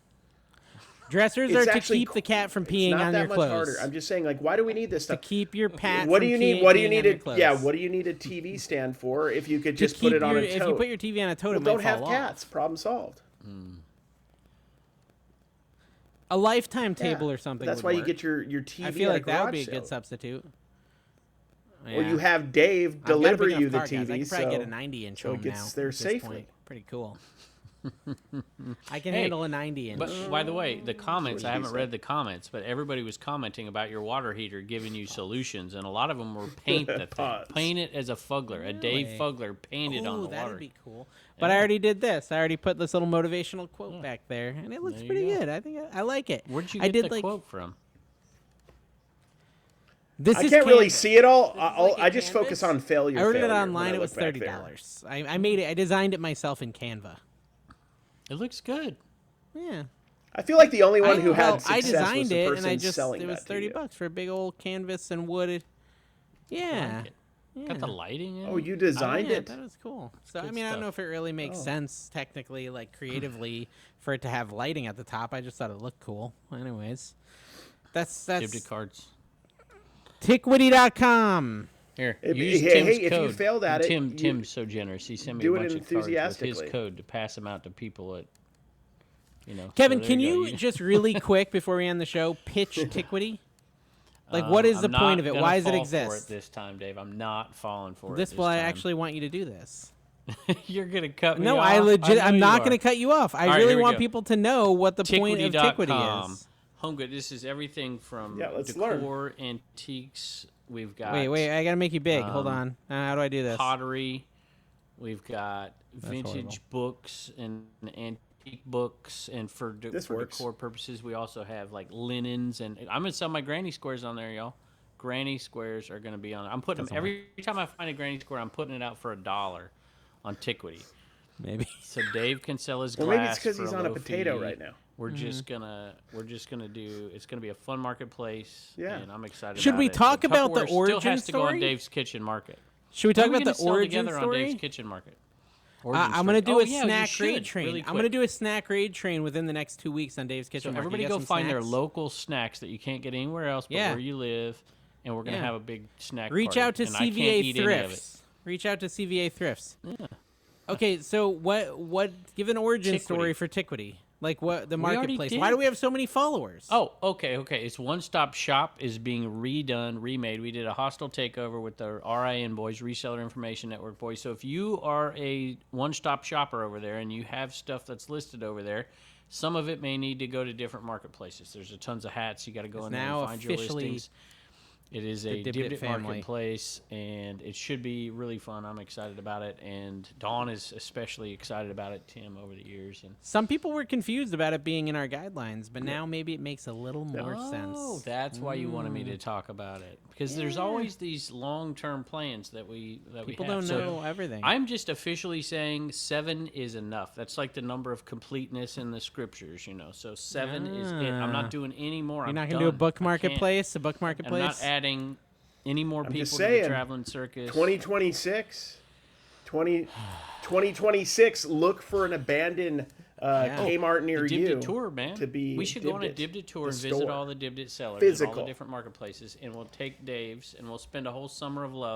Dressers It's are to actually keep the cat from it's peeing not on that your much clothes. harder. I'm just saying, like, why do we need this To stuff? keep your pet What from do you need? peeing, What do you peeing need on your a clothes. yeah? What do you need a TV stand for if you could To just put keep it on a your- tote? If you put your TV on a tote, well, it don't might have fall cats. off. Problem solved. A lifetime Yeah, table or something. That's would why you work. get your TV. I feel at like a that would garage be a sale. good substitute. Or you Yeah. have Dave I've got a deliver big enough you the car, guys. I TV, could probably get a so 90-inch so it home gets now. there at this safely. point. Pretty cool. I can Hey, handle a 90-inch. But by the way, the comments, what I she haven't said. read the comments, but everybody was commenting about your water heater giving you solutions, and a lot of them were paint the thing. Pause. Paint it as a Fugler. A Dave Really? Fugler painted on the that'd water. be cool. But I already did this. I already put this little motivational quote back there, and it looks There you pretty go. good. I think I like it. Where'd you I get did the like quote from? this. I is can't really canvas. see it all. This is like a I just focus canvas. on failure. I ordered it failure online. when I It was look back there. $30. I made it. I designed it myself in Canva. It looks good. Yeah. I feel like the only one who had I success was designed the it, person and I just selling it was that to you. $30 for a big old canvas and wood. Yeah. Like it. Got the lighting in Oh, it. you designed Yeah, it? that was cool. So I Good mean, I don't know stuff. if it really makes sense technically, like creatively, for it to have lighting at the top. I just thought it looked cool. Anyways, that's Dibdit cards. Tiquity.com. Here, If- use hey, Tim's hey, if you code. failed at it, you- Tim's so generous. He sent me do a it bunch of cards with his enthusiastically. code to pass them out to people at, Kevin, so there can go. you just really quick before we end the show pitch Tiquity? Like, what is the I'm point not of it? gonna Why does it fall For exist? it this time, Dave. I'm not falling for it. This This will I time. actually want you to do this. You're gonna cut me No, off. I legit. know I'm you not are. going to cut you off. I All right, really here we want go. people to know what the point of Tiquity Tiquity.com. is. Home good. This is everything from Yeah, let's decor, antiques. We've got Wait. I got to make you big. Hold um, on. How do I do this? pottery. We've got vintage horrible. books and antique books, and for This works. decor purposes, we also have like linens. And I'm gonna sell my granny squares on there, y'all. Granny squares are gonna be on. I'm putting them every time I find a granny square. I'm putting it out for $1 on Tiquity. Maybe. So Dave can sell his glass. Well, maybe it's because for he's a on a low potato fee. right now. We're just gonna do. It's gonna be a fun marketplace. Yeah. and I'm excited. Should about we it. talk about the Tupperware still origin has to go on story? Dave's Kitchen Market. Should we What talk are we about gonna the sell origin together story? on Dave's Kitchen Market? Origin I'm going to story. do Oh, a yeah, you snack should, raid train. really I'm going to quick. do a snack raid train within the next 2 weeks on Dave's Kitchen So Market. everybody You got go some find their snacks? local snacks that you can't get anywhere else but Yeah. where you live, and we're gonna Yeah. have a big snack. Reach party, out to and I can't CVA eat any of it. Thrifts. Reach out to CVA Thrifts. Yeah. Okay, so what? Give an origin Tiquity. story for Tiquity. Like what the already marketplace? did. Why do we have so many followers? Oh, okay. It's One Stop Shop is being redone, remade. We did a hostile takeover with the RIN boys, Reseller Information Network boys. So if you are a one-stop shopper over there and you have stuff that's listed over there, some of it may need to go to different marketplaces. There's a tons of hats. You got to go It's in there now and find your officially listings. It is a the Dibdit Dibdit family. marketplace, and it should be really fun. I'm excited about it, and Dawn is especially excited about it, Tim, over the years. And Some people were confused about it being in our guidelines, but now maybe it makes a little more Oh, sense. that's why you wanted me to talk about it, because there's always these long-term plans that we People have. don't So know everything. I'm just officially saying 7 is enough. That's like the number of completeness in the scriptures, So 7 is it. I'm not doing any more. You're I'm not going to do a done. book I can't- marketplace? A book I'm marketplace? not adding any more I'm people just to the saying, traveling circus. 2026, look for an abandoned Kmart near The you. Dibdit tour, man. To be we should go on a Dibdit, Dibdit tour the and visit store. all the Dibdit sellers and all Physical. the different marketplaces, and we'll take Dave's and we'll spend a whole summer of love.